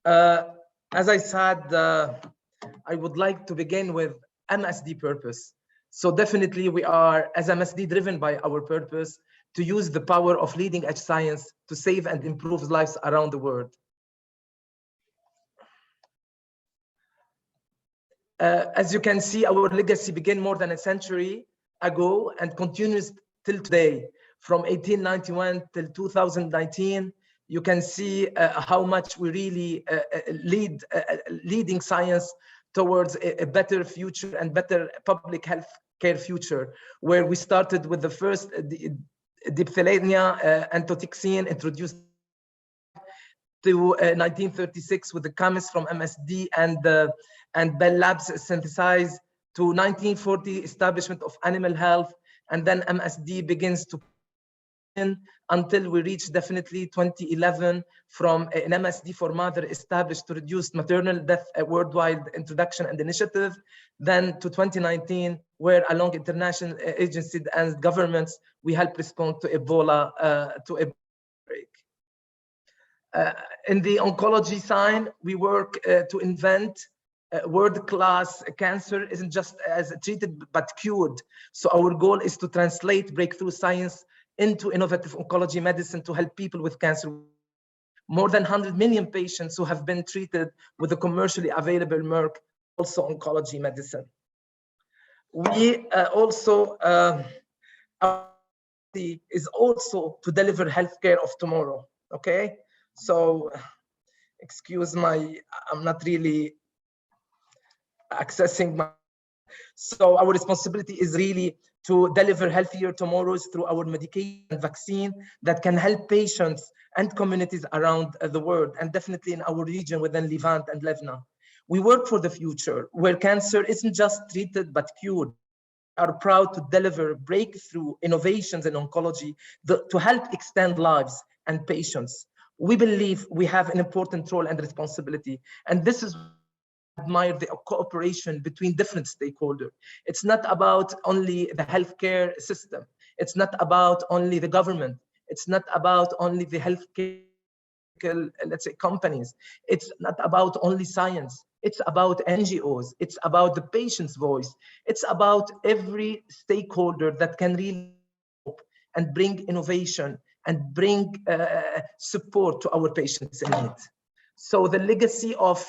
as I said, I would like to begin with MSD purpose. So definitely we are, as MSD, driven by our purpose to use the power of leading edge science to save and improve lives around the world. As you can see, our legacy began more than a century ago and continues till today. From 1891 till 2019, you can see how much we really leading science towards a better future and better public health care future, where we started with the first diphtheria antitoxin introduced to 1936 with the chemists from MSD and Bell Labs synthesized to 1940 establishment of animal health, and then MSD begins to until we reach definitely 2011 from an MSD for Mother established to reduce maternal death, a worldwide introduction and initiative, then to 2019, where along international agencies and governments, we help respond to Ebola, to a outbreak. In the oncology side, we work to invent world-class cancer isn't just as treated, but cured. So our goal is to translate breakthrough science into innovative oncology medicine to help people with cancer. More than 100 million patients who have been treated with the commercially available Merck, also oncology medicine. We also, our is also to deliver healthcare of tomorrow, okay? So, excuse my, I'm not really accessing my, so our responsibility is really to deliver healthier tomorrows through our medication and vaccine that can help patients and communities around the world, and definitely in our region within Levant and Lebanon. We work for the future where cancer isn't just treated but cured. We are proud to deliver breakthrough innovations in oncology to help extend lives and patients. We believe we have an important role and responsibility, and this is admire the cooperation between different stakeholders. It's not about only the healthcare system. It's not about only the government. It's not about only the healthcare, let's say, companies. It's not about only science. It's about NGOs. It's about the patient's voice. It's about every stakeholder that can really help and bring innovation and bring support to our patients in need. So the legacy of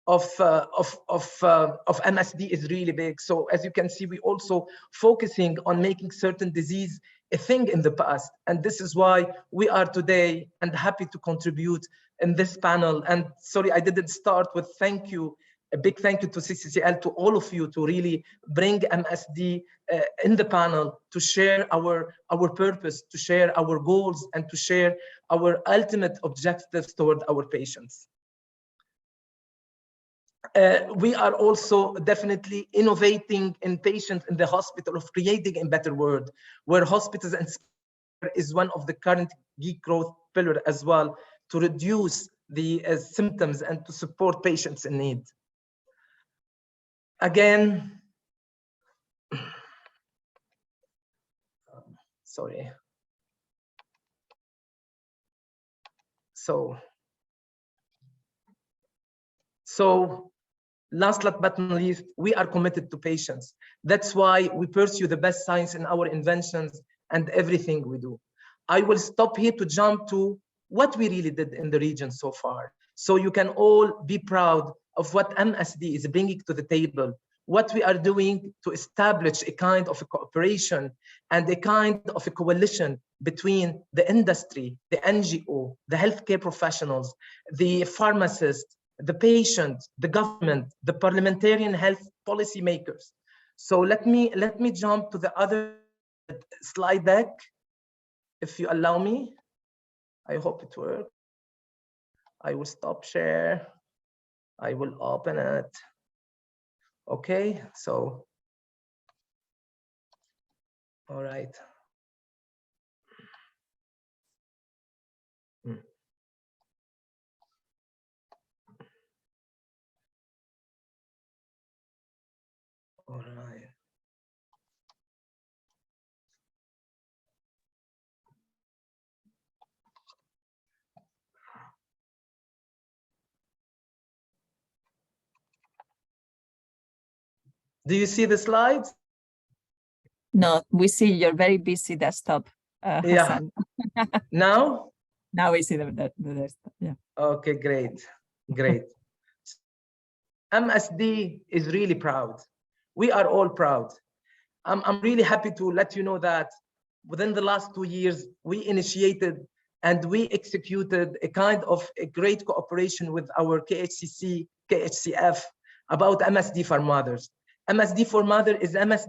MSD is really big. So as you can see, we also focusing on making certain disease a thing in the past. And this is why we are today and happy to contribute in this panel. And sorry, I didn't start with thank you. A big thank you to CCCL, to all of you, to really bring MSD in the panel, to share our purpose, to share our goals, and to share our ultimate objectives toward our patients. We are also definitely innovating in patients in the hospital, of creating a better world, where hospitals and is one of the current key growth pillar as well, to reduce the symptoms and to support patients in need. Again, sorry. So last but not least, we are committed to patients. That's why we pursue the best science in our inventions and everything we do. I will stop here to jump to what we really did in the region so far, so you can all be proud of what MSD is bringing to the table, what we are doing to establish a kind of a cooperation and a kind of a coalition between the industry, the NGO, the healthcare professionals, the pharmacists, the patient, the government, the parliamentarian health policy makers. So let me jump to the other slide deck, if you allow me. I hope it works. I will stop share. I will open it. Okay, so, all right. All right. Do you see the slides? No, we see your very busy desktop, Hassan. Yeah. Now? Now we see the desktop, yeah. Okay, great, great. MSD is really proud. We are all proud. I'm really happy to let you know that within the last 2 years, we initiated and we executed a kind of a great cooperation with our KHCF about MSD for Mothers. MSD for Mother is MSD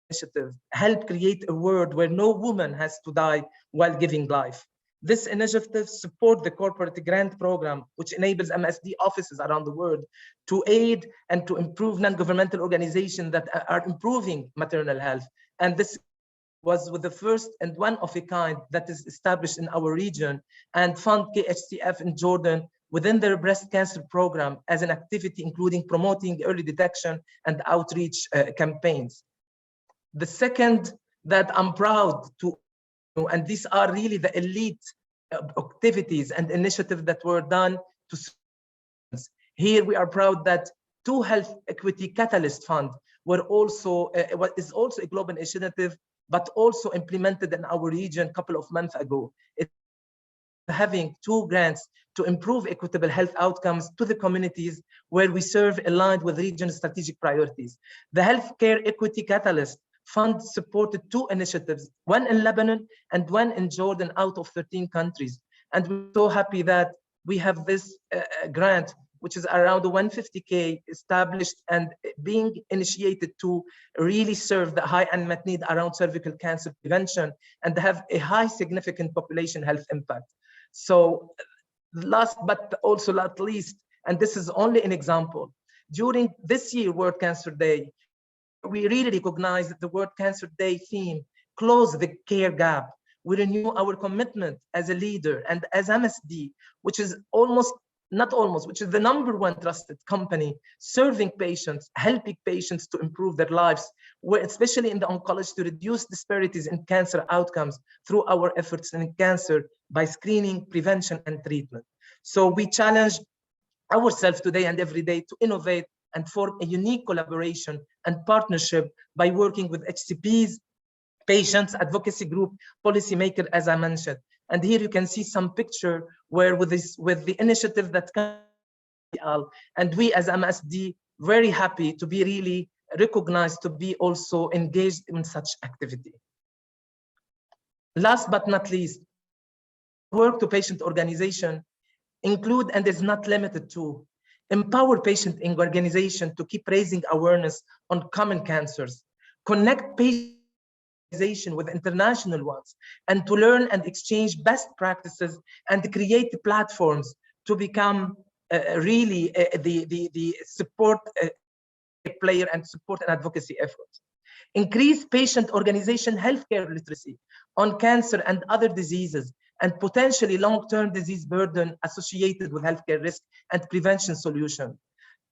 initiative, help create a world where no woman has to die while giving life. This initiative supports the corporate grant program, which enables MSD offices around the world to aid and to improve non-governmental organizations that are improving maternal health. And this was with the first and one of a kind that is established in our region, and fund KHCF in Jordan within their breast cancer program as an activity, including promoting early detection and outreach campaigns. The second that I'm proud to, and these are really the elite activities and initiatives that were done to here we are proud that 2 Health Equity Catalyst Fund were also is also a global initiative, but also implemented in our region a couple of months ago. It's having 2 grants to improve equitable health outcomes to the communities where we serve, aligned with region's strategic priorities. The Healthcare Equity Catalyst Fund supported 2 initiatives, one in Lebanon and one in Jordan out of 13 countries. And we're so happy that we have this grant, which is around 150K, established and being initiated to really serve the high unmet need around cervical cancer prevention and have a high significant population health impact. So last but also not least, and this is only an example, during this year World Cancer Day, we really recognize that the World Cancer Day theme, close the care gap. We renew our commitment as a leader and as MSD, which is which is the #1 trusted company serving patients, helping patients to improve their lives, especially in the oncology, to reduce disparities in cancer outcomes through our efforts in cancer by screening, prevention, and treatment. So we challenge ourselves today and every day to innovate and form a unique collaboration and partnership by working with HCPs, patients, advocacy group, policymaker, as I mentioned. And here you can see some picture where with the initiative that and we as MSD very happy to be really recognized to be also engaged in such activity. Last but not least, work to patient organization include and is not limited to empower patient organization to keep raising awareness on common cancers, connect patient with international ones, and to learn and exchange best practices and create platforms to become really the support player and support and advocacy efforts. Increase patient organization healthcare literacy on cancer and other diseases and potentially long-term disease burden associated with healthcare risk and prevention solution.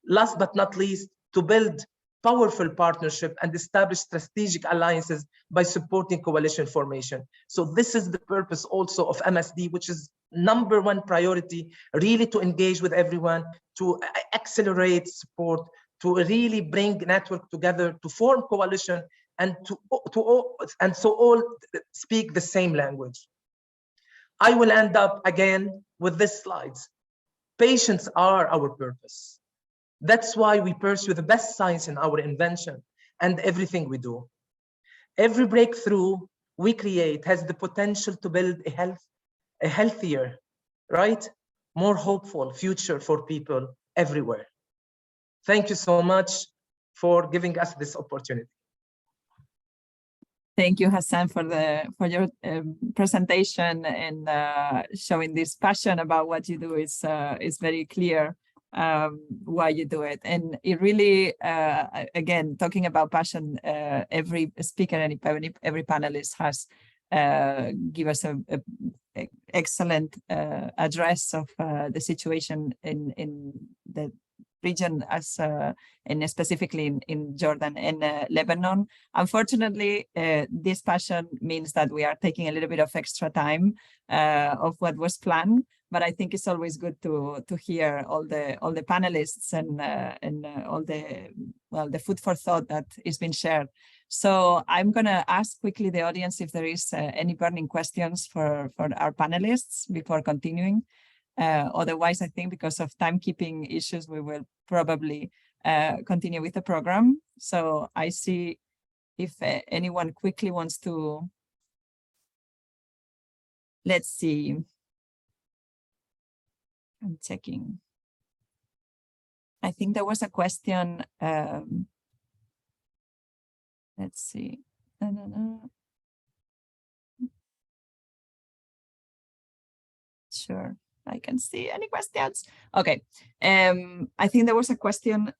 Last but not least, to build powerful partnership and establish strategic alliances by supporting coalition formation. So this is the purpose also of MSD, which is #1 priority, really to engage with everyone, to accelerate support, to really bring network together, to form coalition, and so all speak the same language. I will end up again with this slides. Patients are our purpose. That's why we pursue the best science in our invention and everything we do. Every breakthrough we create has the potential to build a healthier, right? More hopeful future for people everywhere. Thank you so much for giving us this opportunity. Thank you, Hassan, for your presentation and showing this passion about what you do. Is very clear why you do it, and it really again, talking about passion, every speaker and every panelist has give us a excellent address of the situation in the region, as and specifically in Jordan and Lebanon. Unfortunately, this passion means that we are taking a little bit of extra time of what was planned, but I think it's always good to hear all the panelists and all the food for thought that is being shared. So I'm going to ask quickly the audience if there is any burning questions for our panelists before continuing. Otherwise, I think because of timekeeping issues, we will probably continue with the program. So I see if anyone quickly wants to, let's see. I'm checking. I think there was a question. Let's see. Sure. I can see any questions. Okay. I think there was a question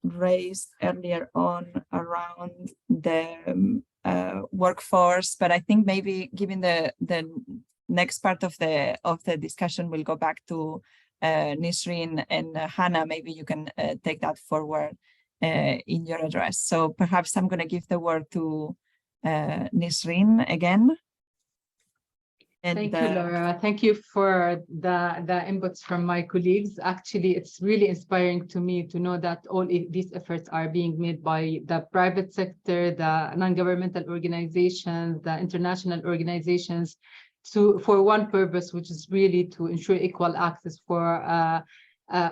raised earlier on around the workforce, but I think maybe given the next part of the discussion, we'll go back to Nisreen and Hannah. Maybe you can take that forward in your address. So perhaps I'm going to give the word to Nisreen again. And, thank you, Laura. Thank you for the inputs from my colleagues. Actually, it's really inspiring to me to know that all these efforts are being made by the private sector, the non-governmental organizations, the international organizations, for one purpose, which is really to ensure equal access for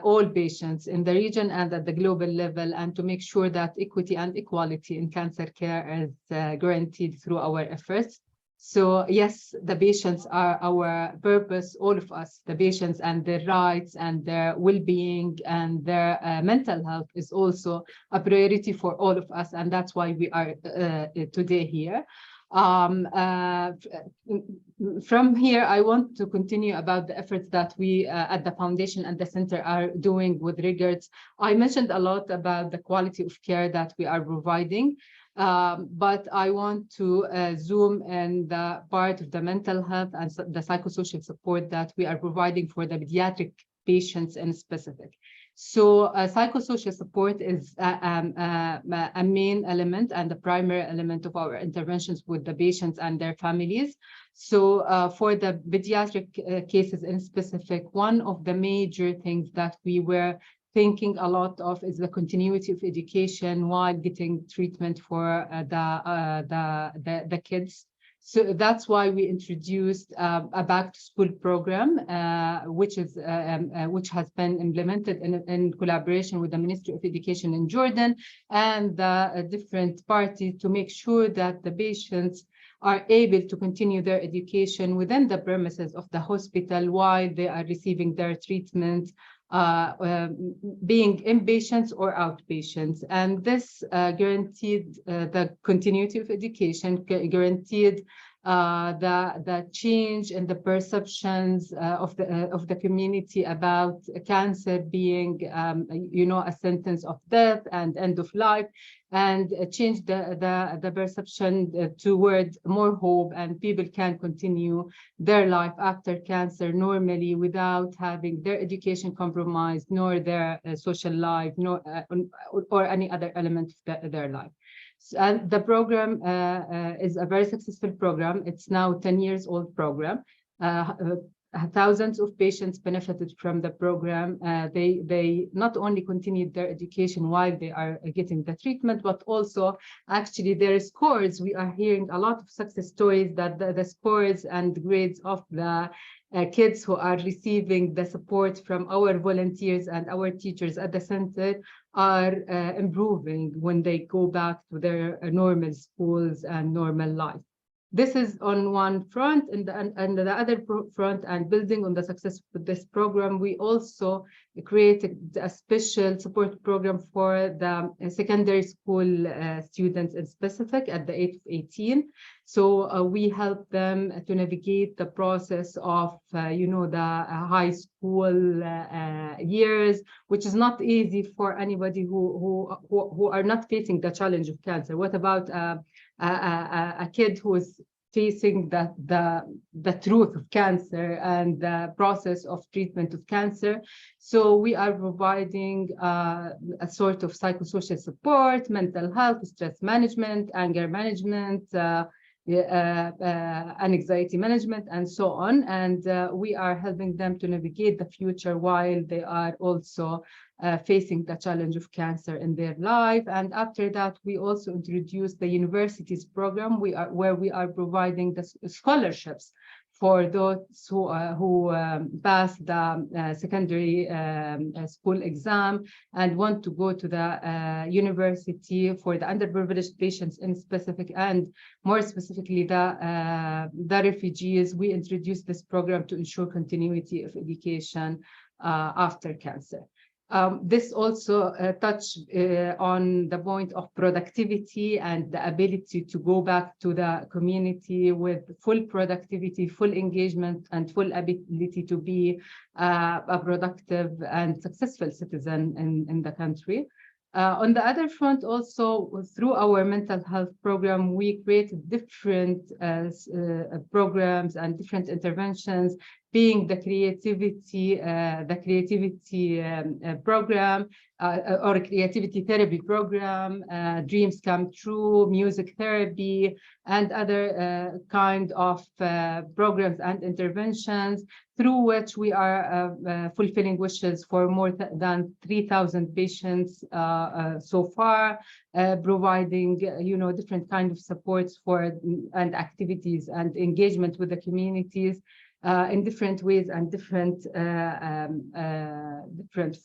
all patients in the region and at the global level, and to make sure that equity and equality in cancer care is guaranteed through our efforts. So yes, the patients are our purpose, all of us, the patients, and their rights and their well-being and their mental health is also a priority for all of us. And that's why we are today here. From here, I want to continue about the efforts that we at the foundation and the center are doing with regards. I mentioned a lot about the quality of care that we are providing. But I want to zoom in the part of the mental health and the psychosocial support that we are providing for the pediatric patients in specific. So psychosocial support is a main element and the primary element of our interventions with the patients and their families. So for the pediatric cases in specific, one of the major things that we were thinking a lot of is the continuity of education while getting treatment for the kids. So that's why we introduced a back-to-school program, which has been implemented in collaboration with the Ministry of Education in Jordan and the different parties to make sure that the patients are able to continue their education within the premises of the hospital while they are receiving their treatment, being inpatients or outpatients. And this guaranteed the continuity of education, guaranteed the change in the perceptions of the community about cancer being, a sentence of death and end of life, and change the perception toward more hope, and people can continue their life after cancer normally without having their education compromised, nor their social life, nor or any other element of their life. And the program is a very successful program. It's now 10 years old program. Thousands of patients benefited from the program. They not only continued their education while they are getting the treatment, but also actually their scores. We are hearing a lot of success stories that the scores and grades of the kids who are receiving the support from our volunteers and our teachers at the center are improving when they go back to their normal schools and normal life. This is on one front, and the other front, and building on the success of this program, we also created a special support program for the secondary school students in specific at the age of 18. So we help them to navigate the process of, the high school years, which is not easy for anybody who are not facing the challenge of cancer. What about a kid who is facing the truth of cancer and the process of treatment of cancer? So we are providing a sort of psychosocial support, mental health, stress management, anger management, anxiety management, and so on. And we are helping them to navigate the future while they are also facing the challenge of cancer in their life. And after that, we also introduced the universities program, where we are providing the scholarships for those who pass the secondary school exam and want to go to the university. For the underprivileged patients in specific, and more specifically the refugees, we introduced this program to ensure continuity of education after cancer. This also touched on the point of productivity and the ability to go back to the community with full productivity, full engagement, and full ability to be a productive and successful citizen in the country. On the other front, also through our mental health program, we created different programs and different interventions, being the creativity program or creativity therapy program, dreams come true, music therapy, and other kind of programs and interventions through which we are fulfilling wishes for more than 3,000 patients so far, providing different kind of supports for and activities and engagement with the communities in different ways and different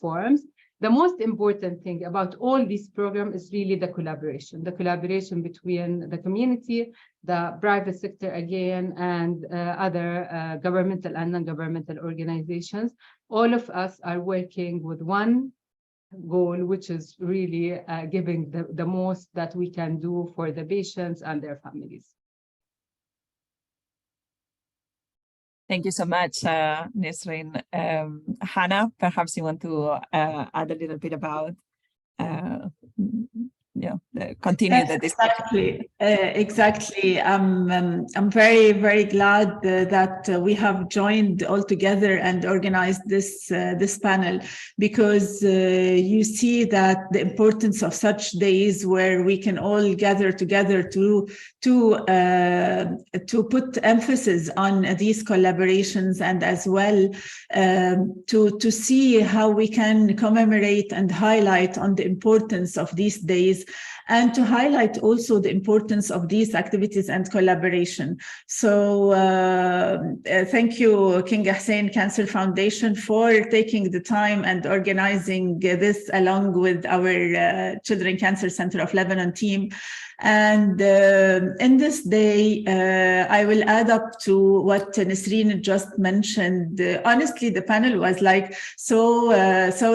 forms. The most important thing about all these programs is really the collaboration between the community, the private sector again, and other governmental and non-governmental organizations. All of us are working with one goal, which is really giving the most that we can do for the patients and their families. Thank you so much, Nisreen. Hannah, perhaps you want to add a little bit about continue the discussion. Exactly. I'm very, very glad that we have joined all together and organized this panel, because you see that the importance of such days where we can all gather together to put emphasis on these collaborations, and as well to see how we can commemorate and highlight on the importance of these days, and to highlight also the importance of these activities and collaboration. So thank you, King Hussein Cancer Foundation, for taking the time and organizing this along with our Children Cancer Center of Lebanon team. And in this day, I will add up to what Nasreen just mentioned. Honestly, the panel was like so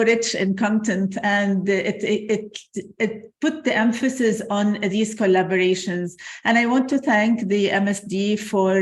rich in content, and it put the emphasis on these collaborations. And I want to thank the MSD for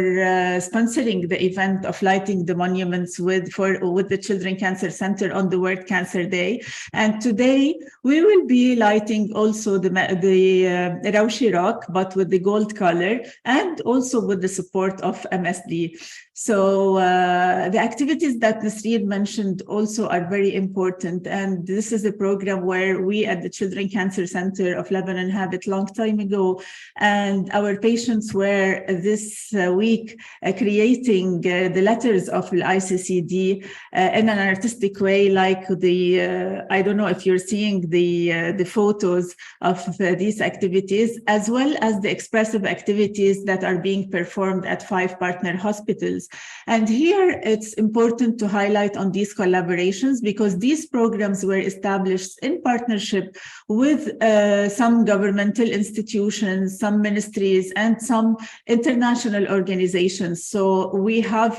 sponsoring the event of lighting the monuments with the Children Cancer Center on the World Cancer Day. And today we will be lighting also the Raushi Rock, but with the gold color, and also with the support of MSD. So the activities that Nasreen mentioned also are very important. And this is a program where we at the Children Cancer Center of Lebanon have it long time ago. And our patients were this week creating the letters of the ICCD in an artistic way, like I don't know if you're seeing the photos of these activities, as well as the expressive activities that are being performed at 5 partner hospitals. And here it's important to highlight on these collaborations, because these programs were established in partnership with some governmental institutions, some ministries, and some international organizations. So we have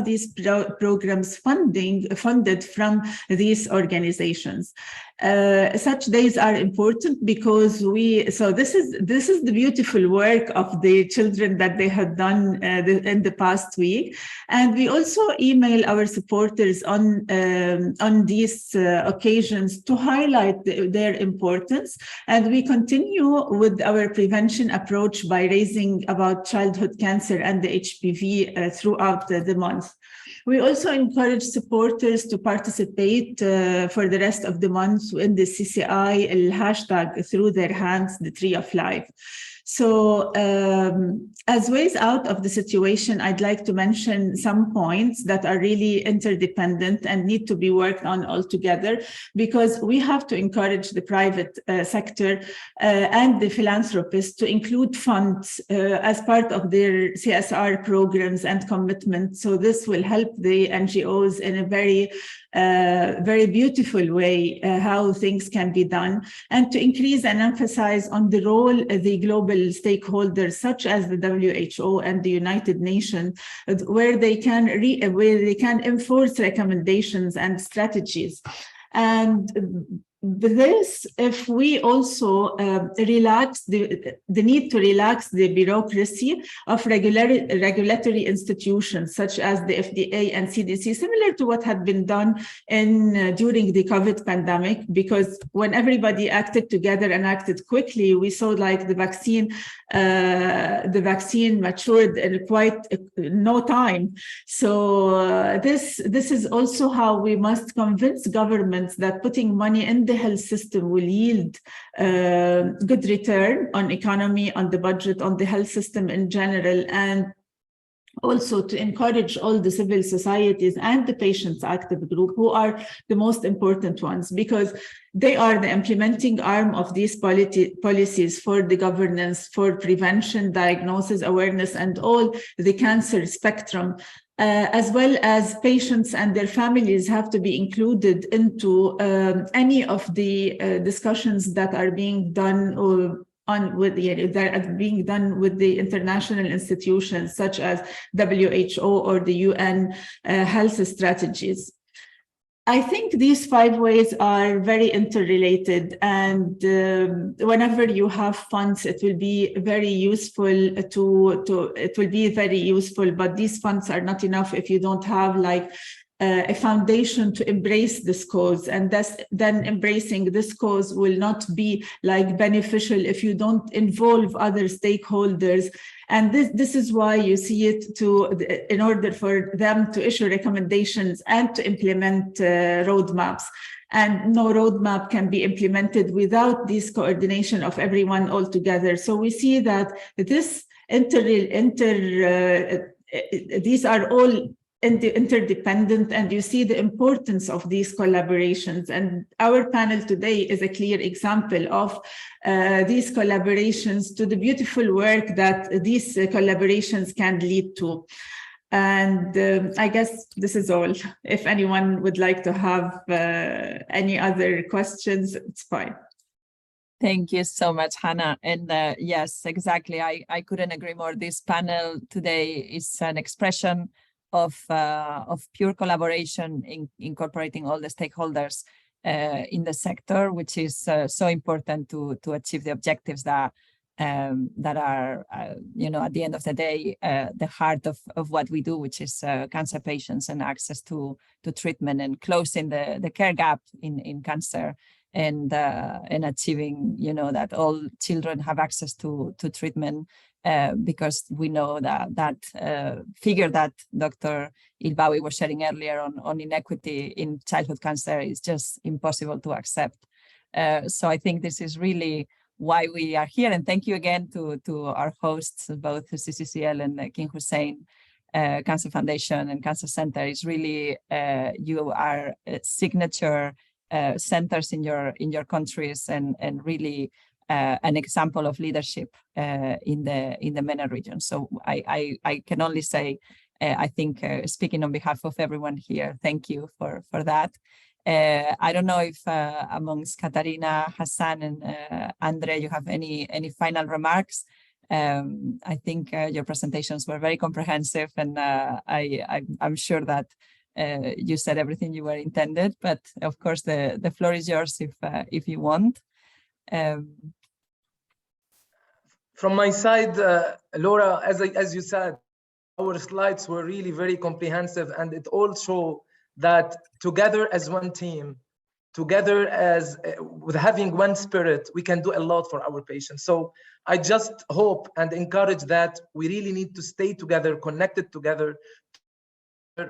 these programs funded from these organizations. Such days are important because this is the beautiful work of the children that they have done in the past week, and we also email our supporters on these occasions to highlight their importance. And we continue with our prevention approach by raising about childhood cancer and the HPV throughout the month. We also encourage supporters to participate for the rest of the month in the CCI hashtag through their hands, the Tree of Life. So as ways out of the situation, I'd like to mention some points that are really interdependent and need to be worked on all together, because we have to encourage the private sector and the philanthropists to include funds as part of their CSR programs and commitments. So this will help the NGOs in a very beautiful way how things can be done, and to increase and emphasize on the role the global stakeholders such as the WHO and the United Nations, where they can enforce recommendations and strategies. And this, if we also relax the need to relax the bureaucracy of regulatory institutions such as the FDA and CDC, similar to what had been done during the COVID pandemic, because when everybody acted together and acted quickly, we saw like the vaccine matured in quite no time. So this is also how we must convince governments that putting money in the health system will yield good return on economy, on the budget, on the health system in general, and also to encourage all the civil societies and the patients active group, who are the most important ones, because they are the implementing arm of these policies for the governance, for prevention, diagnosis, awareness, and all the cancer spectrum. As well as patients and their families have to be included into any of the discussions that are being done that are being done with the international institutions such as WHO or the UN health strategies. I think these 5 ways are very interrelated, and whenever you have funds, it will be very useful but these funds are not enough if you don't have like a foundation to embrace this cause, and then embracing this cause will not be like beneficial if you don't involve other stakeholders. And this is why you see it in order for them to issue recommendations and to implement roadmaps. And no roadmap can be implemented without this coordination of everyone all together. So we see that these are all interdependent, and you see the importance of these collaborations. And our panel today is a clear example of these collaborations, to the beautiful work that these collaborations can lead to. And I guess this is all. If anyone would like to have any other questions, it's fine. Thank you so much, Hannah. And yes, exactly. I couldn't agree more. This panel today is an expression of pure collaboration in incorporating all the stakeholders in the sector, which is so important to achieve the objectives that are, at the end of the day, the heart of what we do, which is cancer patients and access to treatment and closing the care gap in cancer. And achieving, that all children have access to treatment, because we know that figure that Dr. Ilbawi was sharing earlier on inequity in childhood cancer is just impossible to accept. So I think this is really why we are here. And thank you again to our hosts, both the CCCL and the King Hussein Cancer Foundation and Cancer Center. Is really, you are a signature centers in your countries, and really an example of leadership in the MENA region. So I can only say, I think, speaking on behalf of everyone here, thank you for that. I don't know if amongst Katarina, Hassan, and Andre, you have any final remarks. I think your presentations were very comprehensive, and I'm sure that you said everything you were intended, but of course the floor is yours if you want. From my side, Laura, as you said, our slides were really very comprehensive, and it all show that together as one team, together as with having one spirit, we can do a lot for our patients. So I just hope and encourage that we really need to stay together, connected together,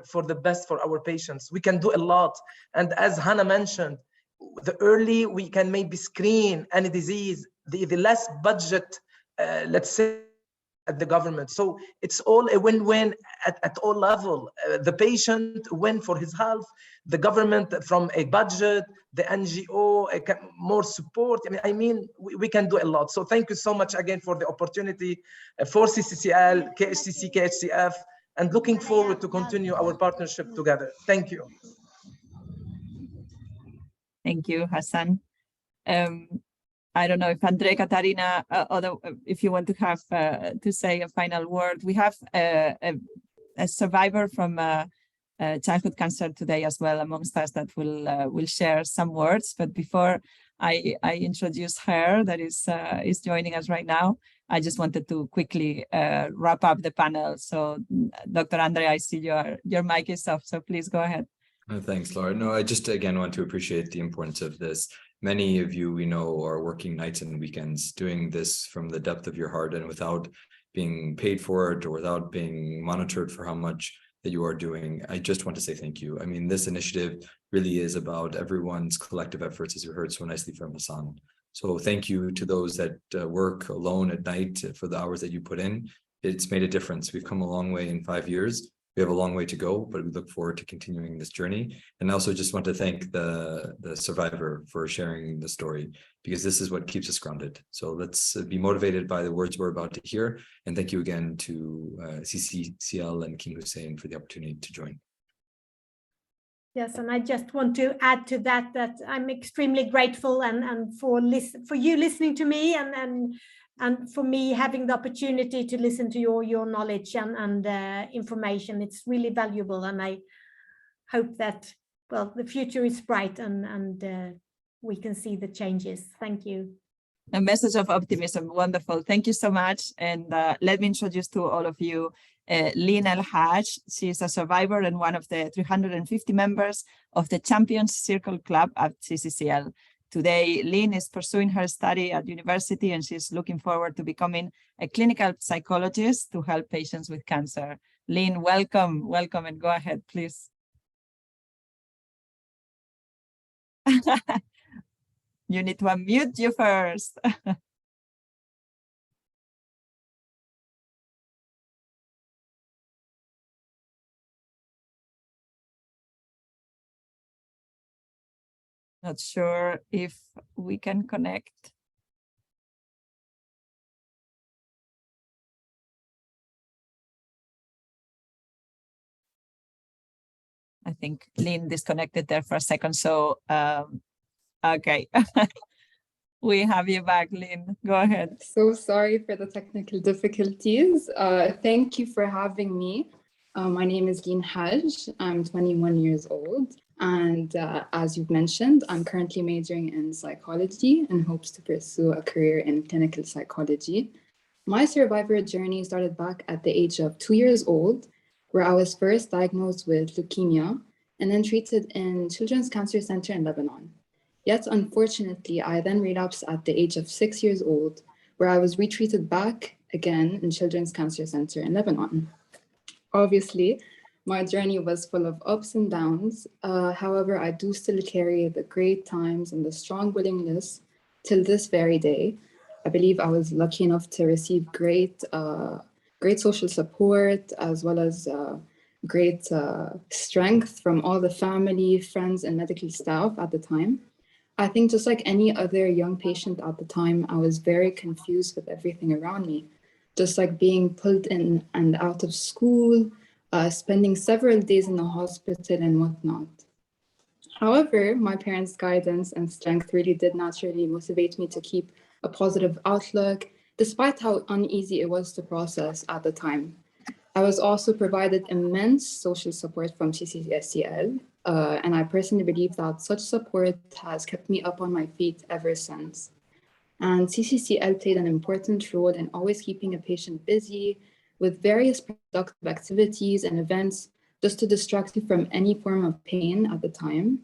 for the best for our patients. We can do a lot. And as Hannah mentioned, the early we can maybe screen any disease, the less budget, let's say, at the government. So it's all a win-win at all level. The patient win for his health, the government from a budget, the NGO, more support. I mean, we can do a lot. So thank you so much again for the opportunity for CCCL, KHCC, KHCF, and looking forward to continue our partnership together. Thank you. Thank you, Hassan. I don't know if Andre, Katarina, if you want to have to say a final word. We have a survivor from childhood cancer today as well amongst us that will share some words. But before I introduce her, that is joining us right now, I just wanted to quickly wrap up the panel. So, Dr. Andre, I see your mic is off, so please go ahead. Thanks, Laura. No, I just again want to appreciate the importance of this. Many of you we know are working nights and weekends, doing this from the depth of your heart and without being paid for it or without being monitored for how much that you are doing. I just want to say thank you. I mean, this initiative really is about everyone's collective efforts, as you heard so nicely from Hassan. So thank you to those that work alone at night for the hours that you put in. It's made a difference. We've come a long way in 5 years. We have a long way to go, but we look forward to continuing this journey. And I also just want to thank the survivor for sharing the story, because this is what keeps us grounded. So let's be motivated by the words we're about to hear. And thank you again to CCCL and King Hussein for the opportunity to join. Yes, and I just want to add to that I'm extremely grateful and for you listening to me and for me having the opportunity to listen to your knowledge and information. It's really valuable, and I hope that, well, the future is bright and we can see the changes. Thank you. A message of optimism. Wonderful. Thank you so much. And let me introduce to all of you Lynn El-Haj. She is a survivor and one of the 350 members of the Champions Circle Club at CCCL. Today, Lynn is pursuing her study at university, and she's looking forward to becoming a clinical psychologist to help patients with cancer. Lynn, welcome, and go ahead, please. You need to unmute you first. Not sure if we can connect. I think Lynn disconnected there for a second, so okay. We have you back, Lynn. Go ahead. So sorry for the technical difficulties. Thank you for having me. My name is Lynn Haj. I'm 21 years old. And as you've mentioned, I'm currently majoring in psychology and hopes to pursue a career in clinical psychology. My survivor journey started back at the age of 2 years old, where I was first diagnosed with leukemia and then treated in Children's Cancer Center in Lebanon. Yet, unfortunately, I then relapsed at the age of 6 years old, where I was retreated back again in Children's Cancer Center in Lebanon. Obviously, my journey was full of ups and downs. However, I do still carry the great times and the strong willingness till this very day. I believe I was lucky enough to receive great social support, as well as great strength from all the family, friends, and medical staff at the time. I think just like any other young patient at the time, I was very confused with everything around me. Just like being pulled in and out of school, spending several days in the hospital and whatnot. However, my parents' guidance and strength really did naturally motivate me to keep a positive outlook, despite how uneasy it was to process at the time. I was also provided immense social support from CCCL, and I personally believe that such support has kept me up on my feet ever since. And CCCL played an important role in always keeping a patient busy with various productive activities and events just to distract you from any form of pain at the time.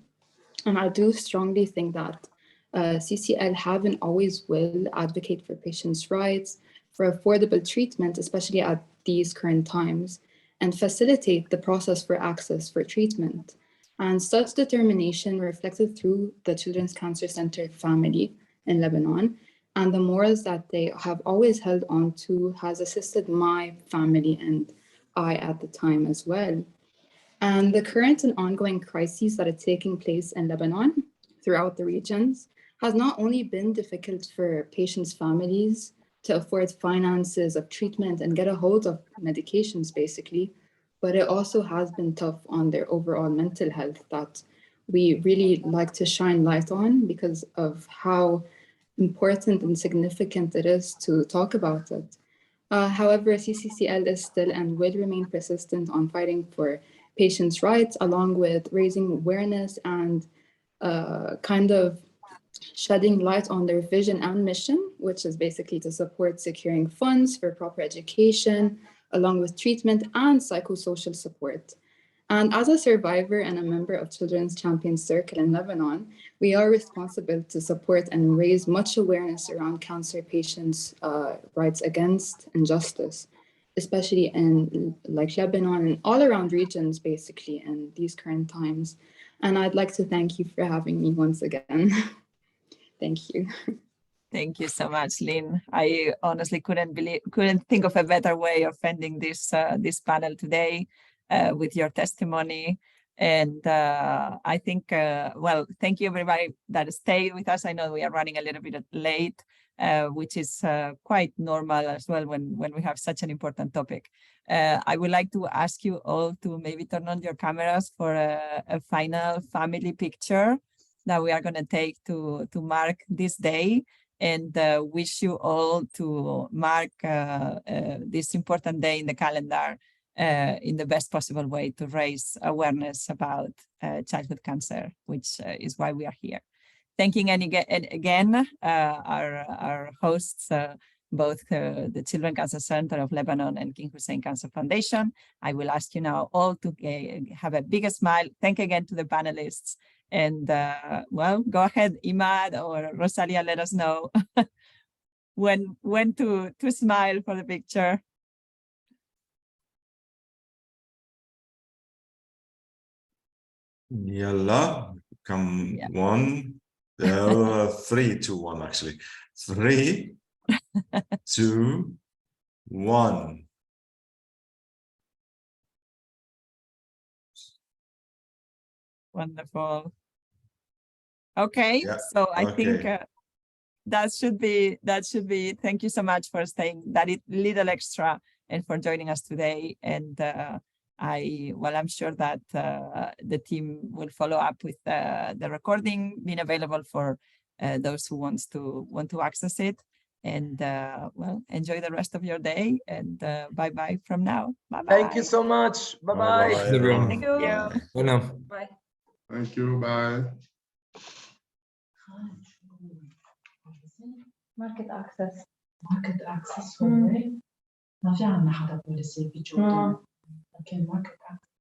And I do strongly think that CCL have and always will advocate for patients' rights, for affordable treatment, especially at these current times, and facilitate the process for access for treatment. And such determination reflected through the Children's Cancer Center family in Lebanon, and the morals that they have always held on to has assisted my family and I at the time as well. And the current and ongoing crises that are taking place in Lebanon throughout the regions has not only been difficult for patients' families to afford finances of treatment and get a hold of medications, basically, but it also has been tough on their overall mental health that we really like to shine light on because of how important and significant it is to talk about it. However, CCCL is still and will remain persistent on fighting for patients' rights, along with raising awareness and kind of shedding light on their vision and mission, which is basically to support securing funds for proper education, along with treatment and psychosocial support. And as a survivor and a member of Children's Champions Circle in Lebanon, we are responsible to support and raise much awareness around cancer patients' rights against injustice, especially in like Lebanon and all around regions, basically, in these current times. And I'd like to thank you for having me once again. Thank you. Thank you so much, Lynn. I honestly couldn't think of a better way of ending this panel today with your testimony. And I think, well, thank you everybody that stayed with us. I know we are running a little bit late, which is quite normal as well when we have such an important topic. I would like to ask you all to maybe turn on your cameras for a final family picture that we are going to take to mark this day, and wish you all to mark this important day in the calendar in the best possible way to raise awareness about childhood cancer, which is why we are here. Thanking again our hosts, both the Children's Cancer Center of Lebanon and King Hussein Cancer Foundation. I will ask you now all to have a big smile. Thank again to the panelists. And well, go ahead, Imad or Rosalia, let us know when to smile for the picture. Yalla, come yeah. 1, 3, 2, 1 actually. 3, 2, 1. Wonderful. Okay, yeah. So I think that should be it. Thank you so much for staying that little extra and for joining us today. And I'm sure that the team will follow up with the recording being available for those who want to access it. And well, enjoy the rest of your day, and bye-bye from now. Bye-bye. Thank you so much. Bye-bye. Thank you. Thank you. Bye now. Bye. Thank you. Bye. Market access هو ما في عندنا حدا بوليسي بيجوا لكن market access